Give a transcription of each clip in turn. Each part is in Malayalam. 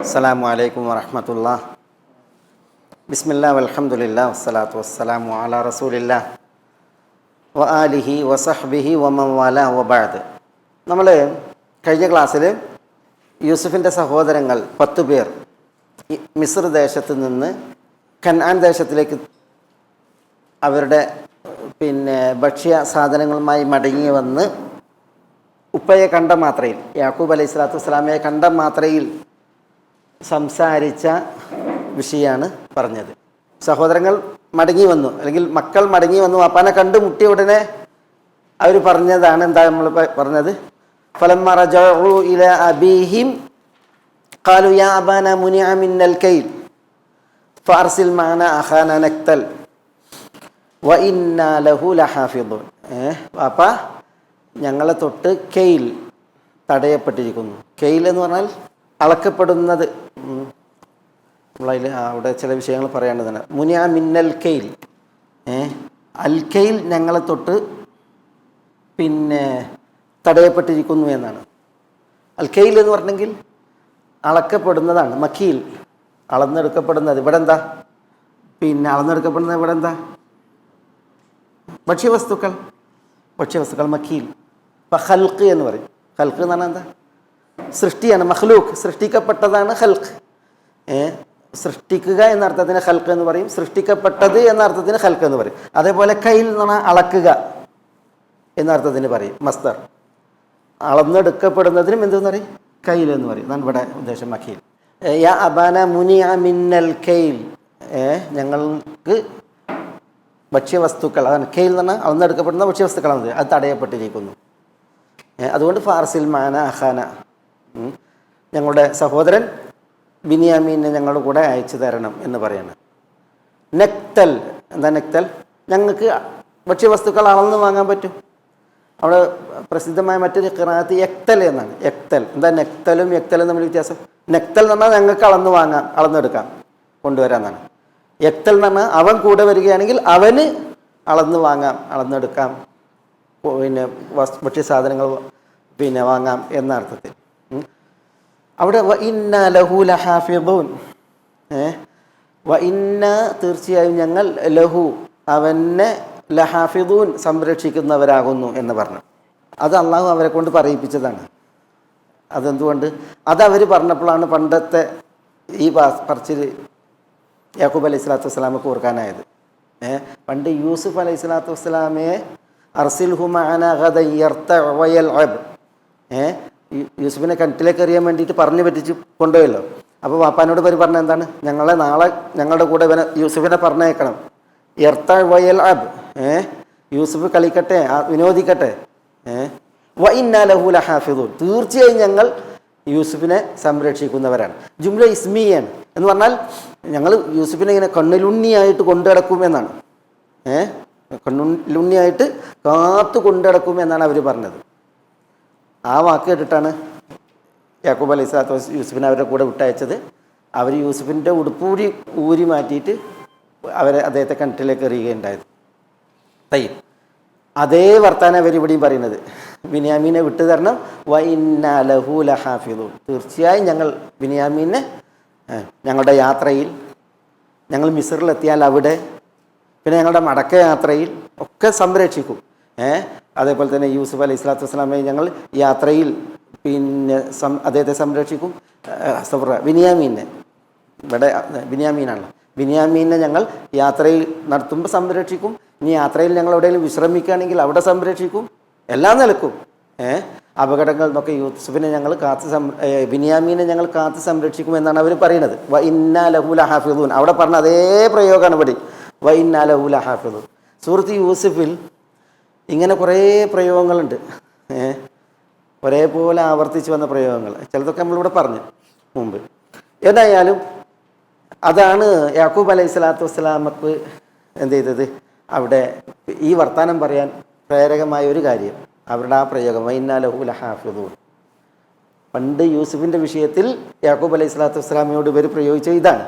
അസ്സലാമു അലൈക്കും വറഹ്മത്തുള്ളാഹി. ബിസ്മില്ലാഹി വൽഹംദുലില്ലാഹി വസ്സലാത്തു വസ്സലാമു അലാ റസൂലില്ലാഹി വ ആലിഹി വസഹ്ബിഹി വമൻ വാലാ വബഅദ്. നമ്മൾ കഴിഞ്ഞ ക്ലാസ്സിൽ യൂസുഫിൻ്റെ സഹോദരങ്ങൾ 10 പേർ മിസ്ർ ദേശത്ത് നിന്ന് കനാൻ ദേശത്തിലേക്ക് അവരുടെ ഭക്ഷ്യ സാധനങ്ങളുമായി മടങ്ങി വന്ന് ഉപ്പയെ കണ്ട മാത്രയിൽ, യാക്കൂബ് അലൈഹി സ്വലാത്തു വസ്സലാമയെ കണ്ട മാത്രയിൽ സംസാരിച്ച വിഷയമാണ് പറഞ്ഞത്. സഹോദരങ്ങൾ മടങ്ങി വന്നു, അല്ലെങ്കിൽ മക്കൾ മടങ്ങി വന്നു, അപ്പാനെ കണ്ടു മുട്ടിയ ഉടനെ അവർ പറഞ്ഞതാണ് എന്താ നമ്മൾ പറഞ്ഞത്? ഫലമ്മ റജഉ ഇലാ അബീഹിം ഖാലു യാ അബാന മുനിഅ മിന്നൽ കൈൽ ഫഅർസിൽ മഅനാ അഖാനാ നക്തൽ വ ഇന്നാ ലഹു ലഹാഫിദൂൻ. പാപ്പാ, ഞങ്ങളെ തൊട്ട് കെയിൽ തടയപ്പെട്ടിരിക്കുന്നു. കെയിൽ എന്ന് പറഞ്ഞാൽ അളക്കപ്പെടുന്നത്. നമ്മളതിൽ അവിടെ ചില വിഷയങ്ങൾ പറയേണ്ടതാണ്. മുനിയ മിന്നൽ കെയിൽ, അൽ കെയിൽ ഞങ്ങളെ തൊട്ട് തടയപ്പെട്ടിരിക്കുന്നു എന്നാണ്. അൽ കെയിൽ എന്ന് പറഞ്ഞെങ്കിൽ അളക്കപ്പെടുന്നതാണ്. മക്കീൽ, അളന്നെടുക്കപ്പെടുന്നത്. ഇവിടെ എന്താ അളന്നെടുക്കപ്പെടുന്നത്? ഇവിടെ എന്താ? ഭക്ഷ്യവസ്തുക്കൾ മക്കീൽ. ഇപ്പം ഹൽക്ക് എന്ന് പറയും. ഹൽക്ക് എന്ന് പറഞ്ഞാൽ എന്താ? സൃഷ്ടിയാണ്. മഖ്ലൂക്ക്, സൃഷ്ടിക്കപ്പെട്ടതാണ് ഹൽക്ക്. സൃഷ്ടിക്കുക എന്ന അർത്ഥത്തിന് ഹൽക്ക് എന്ന് പറയും, സൃഷ്ടിക്കപ്പെട്ടത് എന്ന അർത്ഥത്തിന് ഹൽക്ക് എന്ന് പറയും. അതേപോലെ കൈൽ എന്ന് പറഞ്ഞാൽ അളക്കുക എന്ന അർത്ഥത്തിന് പറയും. മസ്ദർ. അളന്നെടുക്കപ്പെടുന്നതിനും എന്തെന്ന് പറയും? കൈൽ എന്ന് പറയും. അതാണ് ഇവിടെ ഉദ്ദേശം. മഖീൽ. യാ അബാന മുനിഅ മിന്നൽ കൈൽ, ഞങ്ങൾക്ക് ഭക്ഷ്യവസ്തുക്കൾ, അതാണ് കെയിൽ എന്ന് പറഞ്ഞാൽ അളന്നെടുക്കപ്പെടുന്ന ഭക്ഷ്യവസ്തുക്കളാണ്, അത് തടയപ്പെട്ടിരിക്കുന്നു. അതുകൊണ്ട് ഫാർസിൽ മാന അഖാന, ഞങ്ങളുടെ സഹോദരൻ ബിനിയാമീനെ ഞങ്ങളുടെ കൂടെ അയച്ചു തരണം എന്ന് പറയണം. നെക്തൽ, എന്താ നെക്തൽ? ഞങ്ങൾക്ക് ഭക്ഷ്യവസ്തുക്കൾ അളന്ന് വാങ്ങാൻ പറ്റും. അവിടെ പ്രസിദ്ധമായ മറ്റൊരു ഖിറാഅത്ത് യക്തൽ എന്നാണ്. യക്തൽ എന്താ? നെക്തലും യക്തലും തമ്മിൽ വ്യത്യാസം. നെക്തൽ എന്ന് പറഞ്ഞാൽ ഞങ്ങൾക്ക് അളന്നെടുക്കാം, കൊണ്ടുവരാമെന്നാണ്. യക്തൽ എന്ന് പറഞ്ഞാൽ അവൻ കൂടെ വരികയാണെങ്കിൽ അവന് അളന്ന് വാങ്ങാം, അളന്നെടുക്കാം, ഭക്ഷ്യ സാധനങ്ങൾ വാങ്ങാം എന്ന അർത്ഥത്തിൽ. അവിടെ വ ഇന്ന ലഹു ലഹാഫിദൂൻ, വ ഇന്ന തീർച്ചയായും ഞങ്ങൾ ലഹു അവനെ ലഹാഫിദൂൻ സംരക്ഷിക്കുന്നവരാകുന്നു എന്ന് പറഞ്ഞു. അത് അള്ളാഹു അവരെ കൊണ്ട് പറയിപ്പിച്ചതാണ്. അതെന്തുകൊണ്ട്? അതവർ പറഞ്ഞപ്പോഴാണ് പണ്ടത്തെ ഈ പറച്ചിൽ യാക്കൂബ് അലൈഹി സ്വലാത്തു വസ്സലാമക്ക് ഓർക്കാനായത്. പണ്ട് യൂസുഫ് അലൈഹി സ്വലാത്തു വസ്സലാമയെ അർസിൽഹു മഅനാ ഗദൻ യർതഅ വയൽഅബ്, യൂസുഫിനെ കിണറ്റിലേക്ക് എറിയാൻ വേണ്ടിയിട്ട് പറഞ്ഞു പറ്റിച്ച് കൊണ്ടുപോയല്ലോ. അപ്പോൾ വാപ്പാനോട് പറഞ്ഞ എന്താണ്? ഞങ്ങളെ നാളെ ഞങ്ങളുടെ കൂടെ യൂസുഫിനെ പറഞ്ഞേക്കണം. യർതഅ വയൽഅബ്, യൂസുഫ് കളിക്കട്ടെ, വിനോദിക്കട്ടെ. വ ഇന്നാ ലഹു ലഹാഫിദൂൻ, തീർച്ചയായും ഞങ്ങൾ യൂസുഫിനെ സംരക്ഷിക്കുന്നവരാണ്. ജുംല ഇസ്മിയാണ് എന്ന് പറഞ്ഞാൽ ഞങ്ങൾ യൂസുഫിനെ ഇങ്ങനെ കണ്ണിലുണ്ണിയായിട്ട് കൊണ്ടുനടക്കും എന്നാണ്. കണ്ണിലുണ്ണിയായിട്ട് കാത്തു കൊണ്ടുനടക്കും എന്നാണ് അവർ പറഞ്ഞത്. ആ വാക്ക് കേട്ടിട്ടാണ് യാക്കൂബ് അലൈഹി സ്വലാത്തു വസ്സലാം യൂസുഫിനെ അവരുടെ കൂടെ വിട്ടയച്ചത്. അവർ യൂസുഫിൻ്റെ ഉടുപ്പൂരി ഊരി മാറ്റിയിട്ട് അദ്ദേഹത്തെ കിണറ്റിലേക്ക് എറിയുകയുണ്ടായത്. തയ്യും അതേ വർത്താനം അവരിവിടെയും പറയുന്നത്. ബിനിയാമീനെ വിട്ടു തരണം. വ ഇന്നാ ലഹു ലഹാഫിദൂൻ, തീർച്ചയായും ഞങ്ങൾ ബിനിയാമീനെ ഞങ്ങളുടെ യാത്രയിൽ, ഞങ്ങൾ മിസ്റിലെത്തിയാൽ അവിടെ, പിന്നെ ഞങ്ങളുടെ മടക്ക യാത്രയിൽ ഒക്കെ സംരക്ഷിക്കും. അതേപോലെ തന്നെ യൂസുഫ് അലൈഹി സ്വലാത്തു വസ്സലാമയെ ഞങ്ങൾ യാത്രയിൽ അദ്ദേഹത്തെ സംരക്ഷിക്കും. ബിനിയാമീനെ, ഇവിടെ ബിനിയാമീനാണല്ലോ, ബിനിയാമീനെ ഞങ്ങൾ യാത്രയിൽ നടത്തുമ്പോൾ സംരക്ഷിക്കും. ഇനി യാത്രയിൽ ഞങ്ങൾ എവിടെയെങ്കിലും വിശ്രമിക്കുകയാണെങ്കിൽ അവിടെ സംരക്ഷിക്കും. എല്ലാം നിലക്കും. അപകടങ്ങളിൽ നിന്നൊക്കെ യൂസുഫിനെ ഞങ്ങൾ ബിനിയാമീനെ ഞങ്ങൾ കാത്ത് സംരക്ഷിക്കും എന്നാണ് അവർ പറയുന്നത്. വ ഇന്നാ ലഹു ലഹാഫിദൂൻ, അവിടെ പറഞ്ഞ അതേ പ്രയോഗമാണ് ഇവിടെ. വ ഇന്നാ ലഹു ലഹാഫിദൂൻ. സൂറത്ത് യൂസുഫിൽ ഇങ്ങനെ കുറേ പ്രയോഗങ്ങളുണ്ട്, ഒരേപോലെ ആവർത്തിച്ച് വന്ന പ്രയോഗങ്ങൾ. ചിലതൊക്കെ നമ്മളിവിടെ പറഞ്ഞു മുമ്പ്. ഏതായാലും അതാണ് യാക്കൂബ് അലൈഹി സ്വലാത്തു വസ്സലാമക്ക് എന്ത് ചെയ്തത്? അവിടെ ഈ വർത്താനം പറയാൻ പ്രേരകമായ ഒരു കാര്യം അവരുടെ ആ പ്രയോഗം വ ഇന്നാ ലഹു ലഹാഫിദൂൻ. പണ്ട് യൂസുഫിൻ്റെ വിഷയത്തിൽ യാക്കൂബ് അലൈഹി സ്വലാത്തു വസ്സലാമയോട് ഇവർ പ്രയോഗിച്ച ഇതാണ്.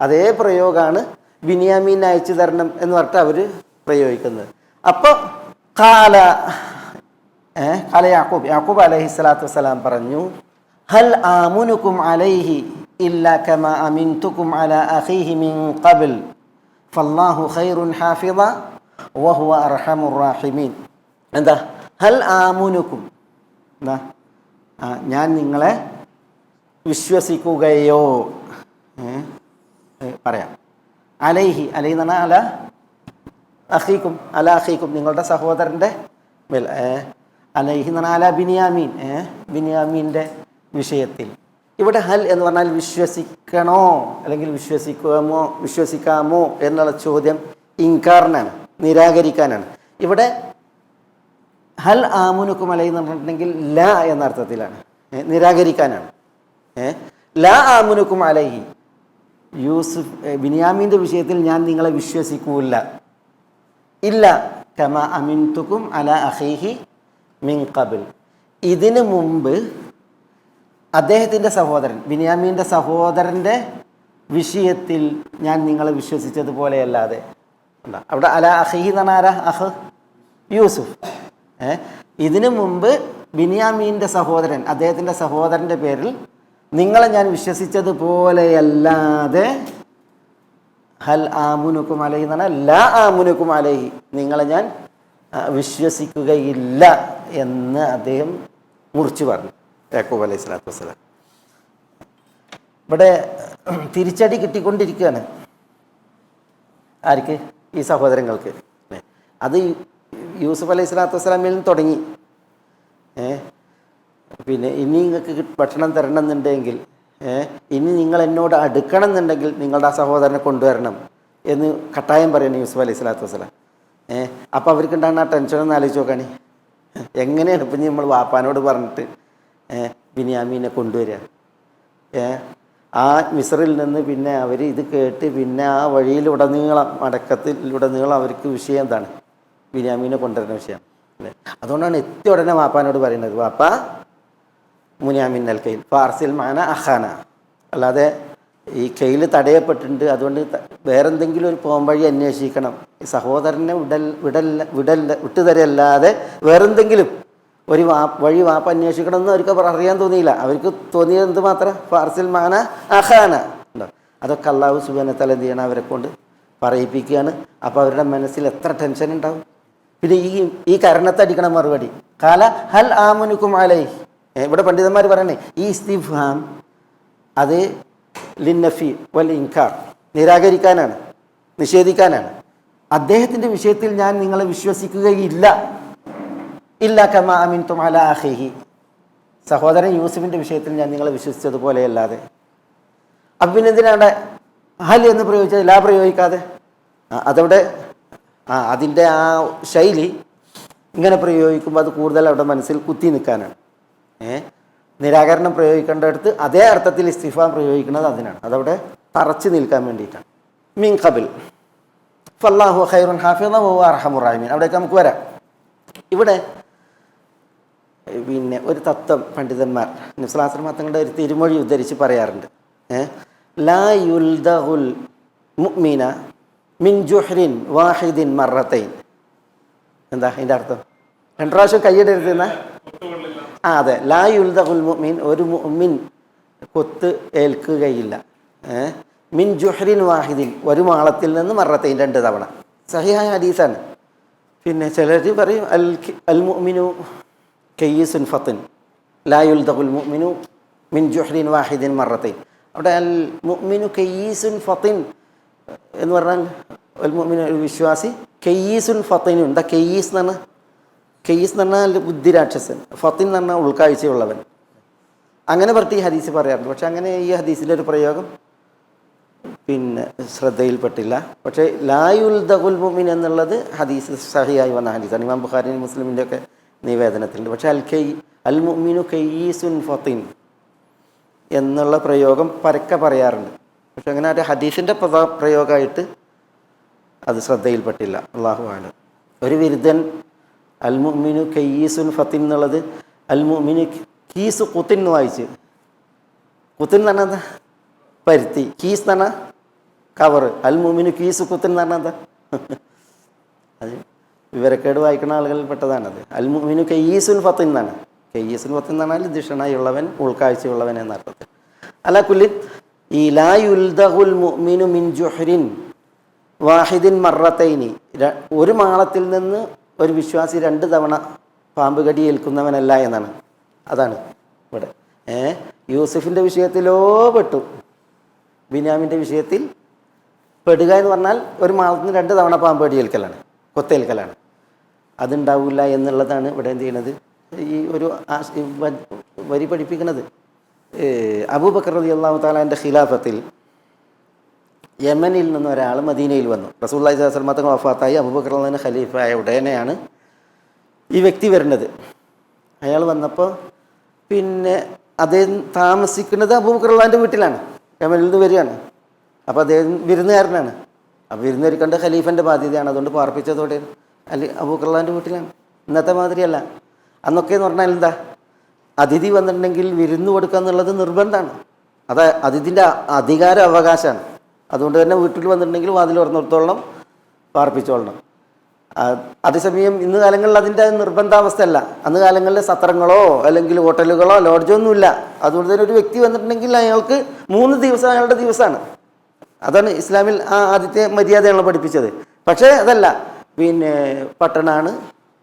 അതേ പ്രയോഗമാണ് ബിനിയാമീനെ അയച്ചു തരണം എന്ന് പറഞ്ഞിട്ട് അവർ പ്രയോഗിക്കുന്നത്. അപ്പോൾ ഖാല യാക്കൂബ് അലൈഹി സ്വലാത്തു വസ്സലാം പറഞ്ഞു, ഹൽ ആമുനുക്കും അലൈഹി إلا كما أمنتكم على أخيه من قبل فالله خير حافظا وهو أرحم الراحمين. എന്താ ഹൽ ആമുനുക്കും, എന്താ ഞാൻ നിങ്ങളെ വിശ്വസിക്കുകയോ, പറയാം. അലൈഹി, അലൈഹി എന്ന് പറഞ്ഞാൽ അല അഖീക്കും, അല അഖീക്കും നിങ്ങളുടെ സഹോദരൻ്റെ മേൽ. അലൈഹി എന്ന് പറഞ്ഞാൽ അല ബിനിയാമീൻ, ബിനിയാമീൻ്റെ വിഷയത്തിൽ. ഇവിടെ ഹൽ എന്ന് പറഞ്ഞാൽ വിശ്വസിക്കണോ അല്ലെങ്കിൽ വിശ്വസിക്കാമോ എന്നുള്ള ചോദ്യം ഇൻകാറിനാണ്, നിരാകരിക്കാനാണ്. ഇവിടെ ഹൽ ആമുനുക്കും അലൈഹി എന്ന് പറഞ്ഞിട്ടുണ്ടെങ്കിൽ ല എന്ന അർത്ഥത്തിലാണ്, നിരാകരിക്കാനാണ്. ലാ ആമുനുക്കും അലൈഹി, ബിനിയാമീൻ്റെ വിഷയത്തിൽ ഞാൻ നിങ്ങളെ വിശ്വസിക്കൂല. ഇല്ല കമ അമിൻതുക്കും അല അഖീഹി മിൻ ഖബൽ, ഇതിനു മുമ്പ് അദ്ദേഹത്തിൻ്റെ സഹോദരൻ ബിനിയാമീൻ്റെ സഹോദരൻ്റെ വിഷയത്തിൽ ഞാൻ നിങ്ങളെ വിശ്വസിച്ചതുപോലെയല്ലാതെ. അവിടെ അല അഖീഹി എന്ന് പറഞ്ഞാൽ ആരാ? അഹ് യൂസുഫ്. ഇതിനു മുമ്പ് ബിനിയാമീൻ്റെ സഹോദരൻ, അദ്ദേഹത്തിൻ്റെ സഹോദരൻ്റെ പേരിൽ നിങ്ങളെ ഞാൻ വിശ്വസിച്ചതുപോലെയല്ലാതെ ഹൽ ആമുനുക്കും അലൈഹി എന്ന് പറഞ്ഞാൽ ലാ ആമുനുക്കും അലൈഹി, നിങ്ങളെ ഞാൻ വിശ്വസിക്കുകയില്ല എന്ന് അദ്ദേഹം മുറിച്ചു പറഞ്ഞു, യാക്കൂബ് അലൈഹി സ്വലാത്തു വസ്സലാം. ഇവിടെ തിരിച്ചടി കിട്ടിക്കൊണ്ടിരിക്കുകയാണ്. ആർക്ക്? ഈ സഹോദരങ്ങൾക്ക്. അത് യൂസുഫ് അലൈഹി സ്വലാത്തു വസ്സലാമിൽ നിന്ന് തുടങ്ങി. പിന്നെ ഇനി നിങ്ങൾക്ക് ഭക്ഷണം തരണം എന്നുണ്ടെങ്കിൽ, ഇനി നിങ്ങൾ എന്നോട് അടുക്കണം എന്നുണ്ടെങ്കിൽ നിങ്ങളുടെ ആ സഹോദരനെ കൊണ്ടുവരണം എന്ന് കട്ടായം പറയുന്നു യൂസുഫ് അലൈഹി സ്വലാത്തു വസ്സലാം. അപ്പോൾ അവർക്കുണ്ടാകുന്ന ആ ടെൻഷനൊന്ന് ആലോചിച്ച് നോക്കാണി. എങ്ങനെയാണ് ഇപ്പം നമ്മൾ വാപ്പാനോട് പറഞ്ഞിട്ട് ബിനിയാമീനെ കൊണ്ടുവരിക? ആ മിസ്റിൽ നിന്ന് പിന്നെ അവർ ഇത് കേട്ട് പിന്നെ ആ വഴിയിലുടനീളം മടക്കത്തിലുടനീളം അവർക്ക് വിഷയം എന്താണ്? ബിനിയാമീനെ കൊണ്ടുവരുന്ന വിഷയം അല്ലേ? അതുകൊണ്ടാണ് എത്തിയ ഉടനെ വാപ്പാനോട് പറയുന്നത്, വാപ്പ മുനിയാമിൻ അൽ കെയിൽ ഫാർസിൽ മാന അഖാന. അല്ലാതെ ഈ കെയിൽ തടയപ്പെട്ടിട്ടുണ്ട്, അതുകൊണ്ട് വേറെന്തെങ്കിലും ഒരു പോംവഴി അന്വേഷിക്കണം, ഈ സഹോദരനെ വിട്ടുതരല്ലാതെ വേറെന്തെങ്കിലും ഒരു വഴി വാപ്പ അന്വേഷിക്കണം എന്ന് അവർക്ക് അറിയാൻ തോന്നിയില്ല. അവർക്ക് തോന്നിയത് എന്ത് മാത്രം? ഫാർസിൽ മാന അഖാന. അതൊക്കെ അള്ളാഹു സുബ്ഹാനഹു വ തആല എന്ത് ചെയ്യണം? അവരെ കൊണ്ട് പറയിപ്പിക്കുകയാണ്. അപ്പോൾ അവരുടെ മനസ്സിൽ എത്ര ടെൻഷൻ ഉണ്ടാവും. പിന്നെ ഈ കരണത്തടിക്കണ മറുപടി കാല ഹൽ ആമുനുക്കും അലൈഹി. ഇവിടെ പണ്ഡിതന്മാർ പറയണേ ഈ ഇസ്തിഫാം അത് ലിന്നഫി വൽ ഇൻകാർ, നിരാകരിക്കാനാണ്, നിഷേധിക്കാനാണ്. അദ്ദേഹത്തിൻ്റെ വിഷയത്തിൽ ഞാൻ നിങ്ങളെ വിശ്വസിക്കുകയില്ല. ഇല്ല കമ അമിൻതും അല അഖീഹി, സഹോദരൻ യൂസുഫിൻ്റെ വിഷയത്തിൽ ഞാൻ നിങ്ങളെ വിശ്വസിച്ചതുപോലെയല്ലാതെ. അപ്പം പിന്നെ എന്തിനാണ് ഹൽ എന്ന് പ്രയോഗിച്ചത് ലാ പ്രയോഗിക്കാതെ? അതവിടെ അതിൻ്റെ ആ ശൈലി ഇങ്ങനെ പ്രയോഗിക്കുമ്പോൾ അത് കൂടുതൽ അവിടെ മനസ്സിൽ കുത്തി നിൽക്കാനാണ്. നിരാകരണം പ്രയോഗിക്കേണ്ടടുത്ത് അതേ അർത്ഥത്തിൽ ഇസ്തിഫാം പ്രയോഗിക്കുന്നത് അതിനാണ്, അതവിടെ തറച്ചു നിൽക്കാൻ വേണ്ടിയിട്ടാണ്. മിൻ ഖബിൽ ഫല്ലാഹു ഖൈറുൻ ഹാഫിള വഹുവ അർഹമുർ റഹീമീൻ. അവിടേക്ക് നമുക്ക് വരാം. ഇവിടെ പിന്നെ ഒരു തത്വം പണ്ഡിതന്മാർ നബി സ്വല്ലല്ലാഹു അലൈഹി വസല്ലം തങ്ങളുടെ ഒരു തിരുമൊഴി ഉദ്ധരിച്ച് പറയാറുണ്ട്. ലാ യുൽദഗുൽ മുഅ്മിന മിൻ ജുഹ്രിൻ വാഹിദിൻ മറത്തൈൻ. എന്താ അതിൻ്റെ അർത്ഥം? 2 പ്രാവശ്യം കൈയിടരുതെന്ന? അതെ. ലാ യുൽദഗുൽ മുഅ്മിൻ, ഒരു മുഅ്മിൻ കൊത്ത് ഏൽക്കുകയില്ല. മിൻ ജുഹ്രിൻ വാഹിദിൻ, ഒരു മാളത്തിൽ നിന്ന് മറത്തൈൻ 2 തവണ. സഹിഹായ ഹദീസാണ്. പിന്നെ ചിലർ പറയും അൽ മുഅ്മിനു കയ്യിസുൻ ഫത്തിൻ ലാ യുൽദഗുൽ മുഅ്മിനു മിൻ ജുഹ്രിൻ വാഹിദിൻ മറത്തൈൻ. അവിടെ അൽ മുഅ്മിനു കയ്യിസുൻ ഫത്തിൻ എന്ന് പറഞ്ഞാൽ അൽ മുഅ്മിനു, ഒരു വിശ്വാസി കയ്യീസുൻ ഫത്തിനും. എന്താ കയ്യീസ് എന്ന് പറഞ്ഞാൽ? കയ്യീസ് എന്ന് പറഞ്ഞാൽ ബുദ്ധിരാക്ഷസൻ, ഫത്തിൻ എന്ന് പറഞ്ഞാൽ ഉൾക്കാഴ്ചയുള്ളവൻ. അങ്ങനെ പറഞ്ഞിട്ട് ഈ ഹദീസ് പറയാറുണ്ട്. പക്ഷെ അങ്ങനെ ഈ ഹദീസിൻ്റെ ഒരു പ്രയോഗം പിന്നെ ശ്രദ്ധയിൽപ്പെട്ടില്ല. പക്ഷേ ലാ യുൽദഗുൽ മുഅ്മിൻ എന്നുള്ളത് ഹദീസ് സഹിയായി വന്ന ഹദീസാണ്. ഇമാം ബുഖാരി മുസ്ലിമിൻ്റെ ഒക്കെ നിവേദനത്തിലുണ്ട്. പക്ഷേ അൽ മുഅ്മിനു കയ്യീസുൻ ഫത്തിൻ എന്നുള്ള പ്രയോഗം പരക്കെ പറയാറുണ്ട്. പക്ഷെ അങ്ങനെ ഒരു ഹദീസിൻ്റെ പ്രയോഗമായിട്ട് അത് ശ്രദ്ധയിൽപ്പെട്ടില്ല. അല്ലാഹു അഅലം. ഒരു വിരുദ്ധൻ അൽ മുഅ്മിനു കയ്യീസുൻ ഫത്തിൻ എന്നുള്ളത് അൽ മുഅ്മിനു കീസ് കുത്തിൻ എന്ന് വായിച്ച്. കുത്തിൻ എന്ന് പറഞ്ഞാൽ എന്താ? പരുത്തി. കീസ് എന്ന് പറഞ്ഞാൽ കവറ്. അൽ മുഅ്മിനു കീസ് കുത്തിൻ എന്ന് പറഞ്ഞാൽ എന്താ? അത് വിവരക്കേട് വായിക്കുന്ന ആളുകളിൽ പെട്ടതാണത്. അൽ മുഅ്മിനു കയ്യീസുൻ ഫത്തിൻ എന്നാണ്. കയ്യീസുൻ ഫത്തിൻ എന്ന് പറഞ്ഞാൽ ദിഷണയുള്ളവൻ, ഉൾക്കാഴ്ചയുള്ളവൻ എന്നർത്ഥത്തിൽ. അലാ കുല്ലി ഈ ലാ യുൽദഖുൽ മുഅ്മിനു മിൻ ജുഹ്രിൻ വാഹിദിൻ മറത്തൈനി, ഒരു മാളത്തിൽ നിന്ന് ഒരു വിശ്വാസി 2 തവണ പാമ്പ് കടി ഏൽക്കുന്നവനല്ല എന്നാണ്. അതാണ് ഇവിടെ. യൂസുഫിൻ്റെ വിഷയത്തിലോ പെട്ടു, ബിന്യാമിൻ്റെ വിഷയത്തിൽ പെടുക എന്ന് പറഞ്ഞാൽ ഒരു മാളത്തിൽ നിന്ന് 2 തവണ പാമ്പ് കടി ഏൽക്കലാണ്, കൊത്തേൽക്കലാണ്. അതുണ്ടാവില്ല എന്നുള്ളതാണ് ഇവിടെ എന്ത് ചെയ്യണത്, ഈ ഒരു വരി പഠിപ്പിക്കുന്നത്. അബൂബക്കർ റളിയല്ലാഹു തആലാന്റെ ഖിലാഫത്തിൽ യമനിൽ നിന്ന് ഒരാൾ മദീനയിൽ വന്നു. റസൂലുള്ളാഹി സ്വല്ലല്ലാഹു അലൈഹി വസല്ലം തങ്ങൾ വഫാത്തായി അബൂബക്കർ റളിയല്ലാഹു അൻഹു ഖലീഫയായ ഉടനെയാണ് ഈ വ്യക്തി വരുന്നത്. അയാൾ വന്നപ്പോൾ പിന്നെ അദ്ദേഹം താമസിക്കുന്നത് അബൂബക്കർ റളിയല്ലാഹുവിൻ്റെ വീട്ടിലാണ്, യമനിൽ നിന്ന് വരികയാണ്. അപ്പോൾ അദ്ദേഹം വിരുന്നുകാരനാണ്. അപ്പോൾ വിരുന്നുകാർ കണ്ട് ഖലീഫൻ്റെ ബാധ്യതയാണ്, അതുകൊണ്ട് പാർപ്പിച്ചതോടെ അബൂബക്കർ റളിയല്ലാഹുവിൻ്റെ വീട്ടിലാണ്. ഇന്നത്തെ മാതിരിയല്ല. അന്നൊക്കെ എന്ന് പറഞ്ഞാൽ എന്താ, അതിഥി വന്നിട്ടുണ്ടെങ്കിൽ വിരുന്ന് കൊടുക്കുക എന്നുള്ളത് നിർബന്ധമാണ്. അത് അതിഥിൻ്റെ അധികാര അവകാശമാണ്. അതുകൊണ്ട് തന്നെ വീട്ടിൽ വന്നിട്ടുണ്ടെങ്കിൽ വാതിൽ തുറന്നിടത്തോളം പാർപ്പിച്ചോളണം. അതേസമയം ഇന്ന് കാലങ്ങളിൽ അതിൻ്റെ നിർബന്ധാവസ്ഥയല്ല. അന്ന് കാലങ്ങളിൽ സത്രങ്ങളോ അല്ലെങ്കിൽ ഹോട്ടലുകളോ ലോഡ്ജോ ഒന്നുമില്ല. അതുകൊണ്ട് തന്നെ ഒരു വ്യക്തി വന്നിട്ടുണ്ടെങ്കിൽ അയാൾക്ക് 3 ദിവസം അയാളുടെ ദിവസമാണ്. അതാണ് ഇസ്ലാമിൽ ആദ്യത്തെ മര്യാദയാണ് പഠിപ്പിച്ചത്. പക്ഷേ അതല്ല, പിന്നെ പട്ടണമാണ്,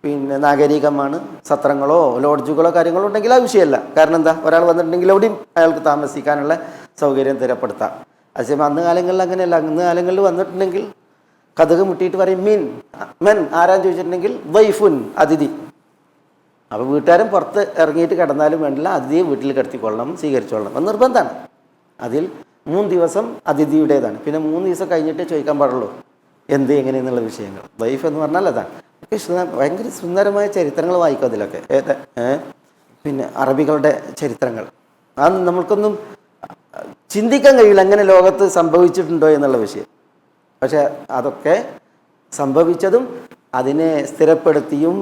പിന്നെ നാഗരികമാണ്, സത്രങ്ങളോ ലോഡ്ജുകളോ കാര്യങ്ങളോ ഉണ്ടെങ്കിൽ ആ വിഷയമല്ല. കാരണം എന്താ, ഒരാൾ വന്നിട്ടുണ്ടെങ്കിൽ എവിടെയും അയാൾക്ക് താമസിക്കാനുള്ള സൗകര്യം തരപ്പെടുത്താം. അതേസമയം അന്ന് കാലങ്ങളിൽ അങ്ങനെയല്ല. അന്ന് കാലങ്ങളിൽ വന്നിട്ടുണ്ടെങ്കിൽ കതക് മുട്ടിയിട്ട് പറയും മെൻ ആരാന്ന് ചോദിച്ചിട്ടുണ്ടെങ്കിൽ വൈഫുൻ, അതിഥി. അപ്പോൾ വീട്ടുകാരൻ പുറത്ത് ഇറങ്ങിയിട്ട് കിടന്നാലും വേണ്ടില്ല, അതിഥിയെ വീട്ടിൽ കിടത്തിക്കൊള്ളണം, സ്വീകരിച്ചോളണം. അത് നിർബന്ധമാണ്. അതിൽ 3 ദിവസം അതിഥിയുടേതാണ്. പിന്നെ 3 ദിവസം കഴിഞ്ഞിട്ട് ചോദിക്കാൻ പാടുള്ളൂ എന്ത് എങ്ങനെയെന്നുള്ള വിഷയങ്ങൾ. വൈഫ് എന്ന് പറഞ്ഞാൽ അതാണ്. ഭയങ്കര സുന്ദരമായ ചരിത്രങ്ങൾ വായിക്കും അതിലൊക്കെ. പിന്നെ അറബികളുടെ ചരിത്രങ്ങൾ അത് നമ്മൾക്കൊന്നും ചിന്തിക്കാൻ കഴിയില്ല അങ്ങനെ ലോകത്ത് സംഭവിച്ചിട്ടുണ്ടോ എന്നുള്ള വിഷയം. പക്ഷെ അതൊക്കെ സംഭവിച്ചതും അതിനെ സ്ഥിരപ്പെടുത്തിയും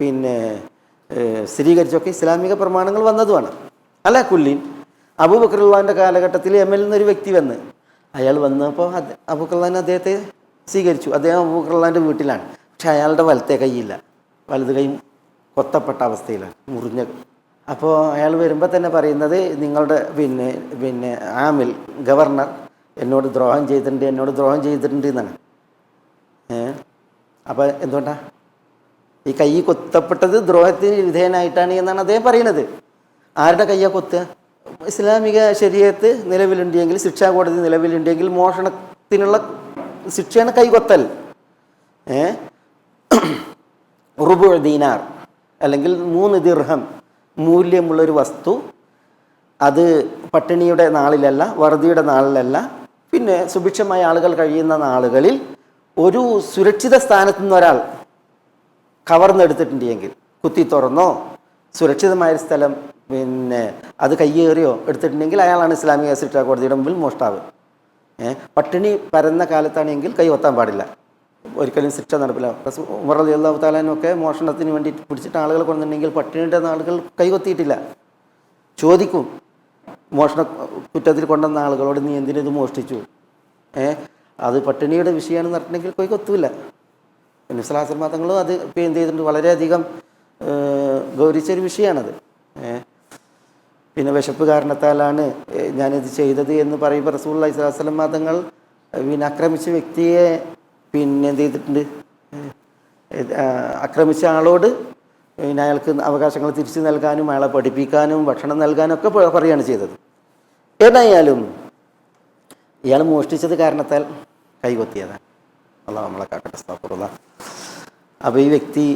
പിന്നെ സ്ഥിരീകരിച്ചൊക്കെ ഇസ്ലാമിക പ്രമാണങ്ങൾ വന്നതുമാണ്. അല്ല കുല്ലീൻ അബൂബക്കർ റളിയല്ലാഹുവിൻ്റെ കാലഘട്ടത്തിൽ യമനിൽ നിന്നൊരു വ്യക്തി വന്ന്, അയാൾ വന്നപ്പോൾ അബൂബക്കർ റളിയല്ലാഹു അദ്ദേഹത്തെ സ്വീകരിച്ചു. അദ്ദേഹം അബൂബക്കർ റളിയല്ലാഹുവിൻ്റെ വീട്ടിലാണ്. പക്ഷെ അയാളുടെ വലത്തെ കൈയില്ല, വലത് കൈ കൊത്തപ്പെട്ട അവസ്ഥയിലാണ്, മുറിഞ്ഞ. അപ്പോൾ അയാൾ വരുമ്പോൾ തന്നെ പറയുന്നത് നിങ്ങളുടെ പിന്നെ ആമിൽ ഗവർണർ എന്നോട് ദ്രോഹം ചെയ്തിട്ടുണ്ട് എന്നാണ്. അപ്പോൾ എന്തുകൊണ്ടാണ് ഈ കൈ കൊത്തപ്പെട്ടത്? ദ്രോഹത്തിന് വിധേയനായിട്ടാണ് എന്നാണ് അദ്ദേഹം പറയുന്നത്. ആരുടെ കയ്യാണ് കൊത്തുക? ഇസ്ലാമിക ശരീഅത്ത് നിലവിലുണ്ടെങ്കിൽ, ശിക്ഷാ കോടതി നിലവിലുണ്ടെങ്കിൽ മോഷണത്തിനുള്ള ശിക്ഷയാണ് കൈകൊത്തൽ. റുബു ദീനാർ അല്ലെങ്കിൽ 3 ദിർഹം മൂല്യമുള്ളൊരു വസ്തു, അത് പട്ടിണിയുടെ നാളിലല്ല, വറുതിയുടെ നാളിലല്ല, പിന്നെ സുഭിക്ഷമായ ആളുകൾ കഴിയുന്ന നാളുകളിൽ ഒരു സുരക്ഷിത സ്ഥാനത്തു നിന്ന് ഒരാൾ കവർന്നെടുത്തിട്ടുണ്ടെങ്കിൽ, കുത്തി തുറന്നോ സുരക്ഷിതമായൊരു സ്ഥലം പിന്നെ അത് കയ്യേറിയോ എടുത്തിട്ടുണ്ടെങ്കിൽ അയാളാണ് ഇസ്ലാമിക ശിക്ഷാ കോടതിയുടെ മുമ്പിൽ മോഷ്ടാവ്. പട്ടിണി പരന്ന കാലത്താണെങ്കിൽ കൈ കൊത്താൻ പാടില്ല, ഒരിക്കലും ശിക്ഷ നടപ്പില്ല. ഉമർ റളിയല്ലാഹു തആലയൊക്കെ മോഷണത്തിന് വേണ്ടി പിടിച്ചിട്ട് ആളുകൾ കൊണ്ടിട്ടുണ്ടെങ്കിൽ പട്ടിണിയുടെ നാളുകൾ കൈകൊത്തിയിട്ടില്ല. ചോദിക്കും മോഷണ കുറ്റത്തിൽ കൊണ്ടുവന്ന ആളുകളോട്, നീ എന്തിനിത് മോഷ്ടിച്ചു? അത് പട്ടിണിയുടെ വിഷയമാണെന്ന് പറഞ്ഞിട്ടുണ്ടെങ്കിൽ കൈകൊത്തൂല. നബി സ്വല്ലല്ലാഹു അലൈഹി വസല്ലം തങ്ങളും അത് എന്ത് ചെയ്തിട്ടുണ്ട്, വളരെയധികം ഗൗരവിച്ചൊരു വിഷയമാണത്. പിന്നെ വിശപ്പ് കാരണത്താലാണ് ഞാനിത് ചെയ്തത് എന്ന് പറയുമ്പോൾ റസൂലുള്ളാഹി സ്വല്ലല്ലാഹു അലൈഹി വസല്ലം തങ്ങൾ പിന്നെ ആക്രമിച്ച വ്യക്തിയെ പിന്നെ എന്ത് ചെയ്തിട്ടുണ്ട്, ആക്രമിച്ച ആളോട് പിന്നെ അയാൾക്ക് അവകാശങ്ങൾ തിരിച്ചു നൽകാനും അയാളെ പഠിപ്പിക്കാനും ഭക്ഷണം നൽകാനും ഒക്കെ പറയുകയാണ് ചെയ്തത്. ഏതായാലും ഇയാൾ മോഷ്ടിച്ചത് കാരണത്താൽ കൈകൊത്തിയതാണ്. അല്ലാഹു നമ്മളെ കാക്കട്ടെ. അസ്തഗ്ഫിറുല്ലാഹ്. അപ്പോൾ ഈ വ്യക്തി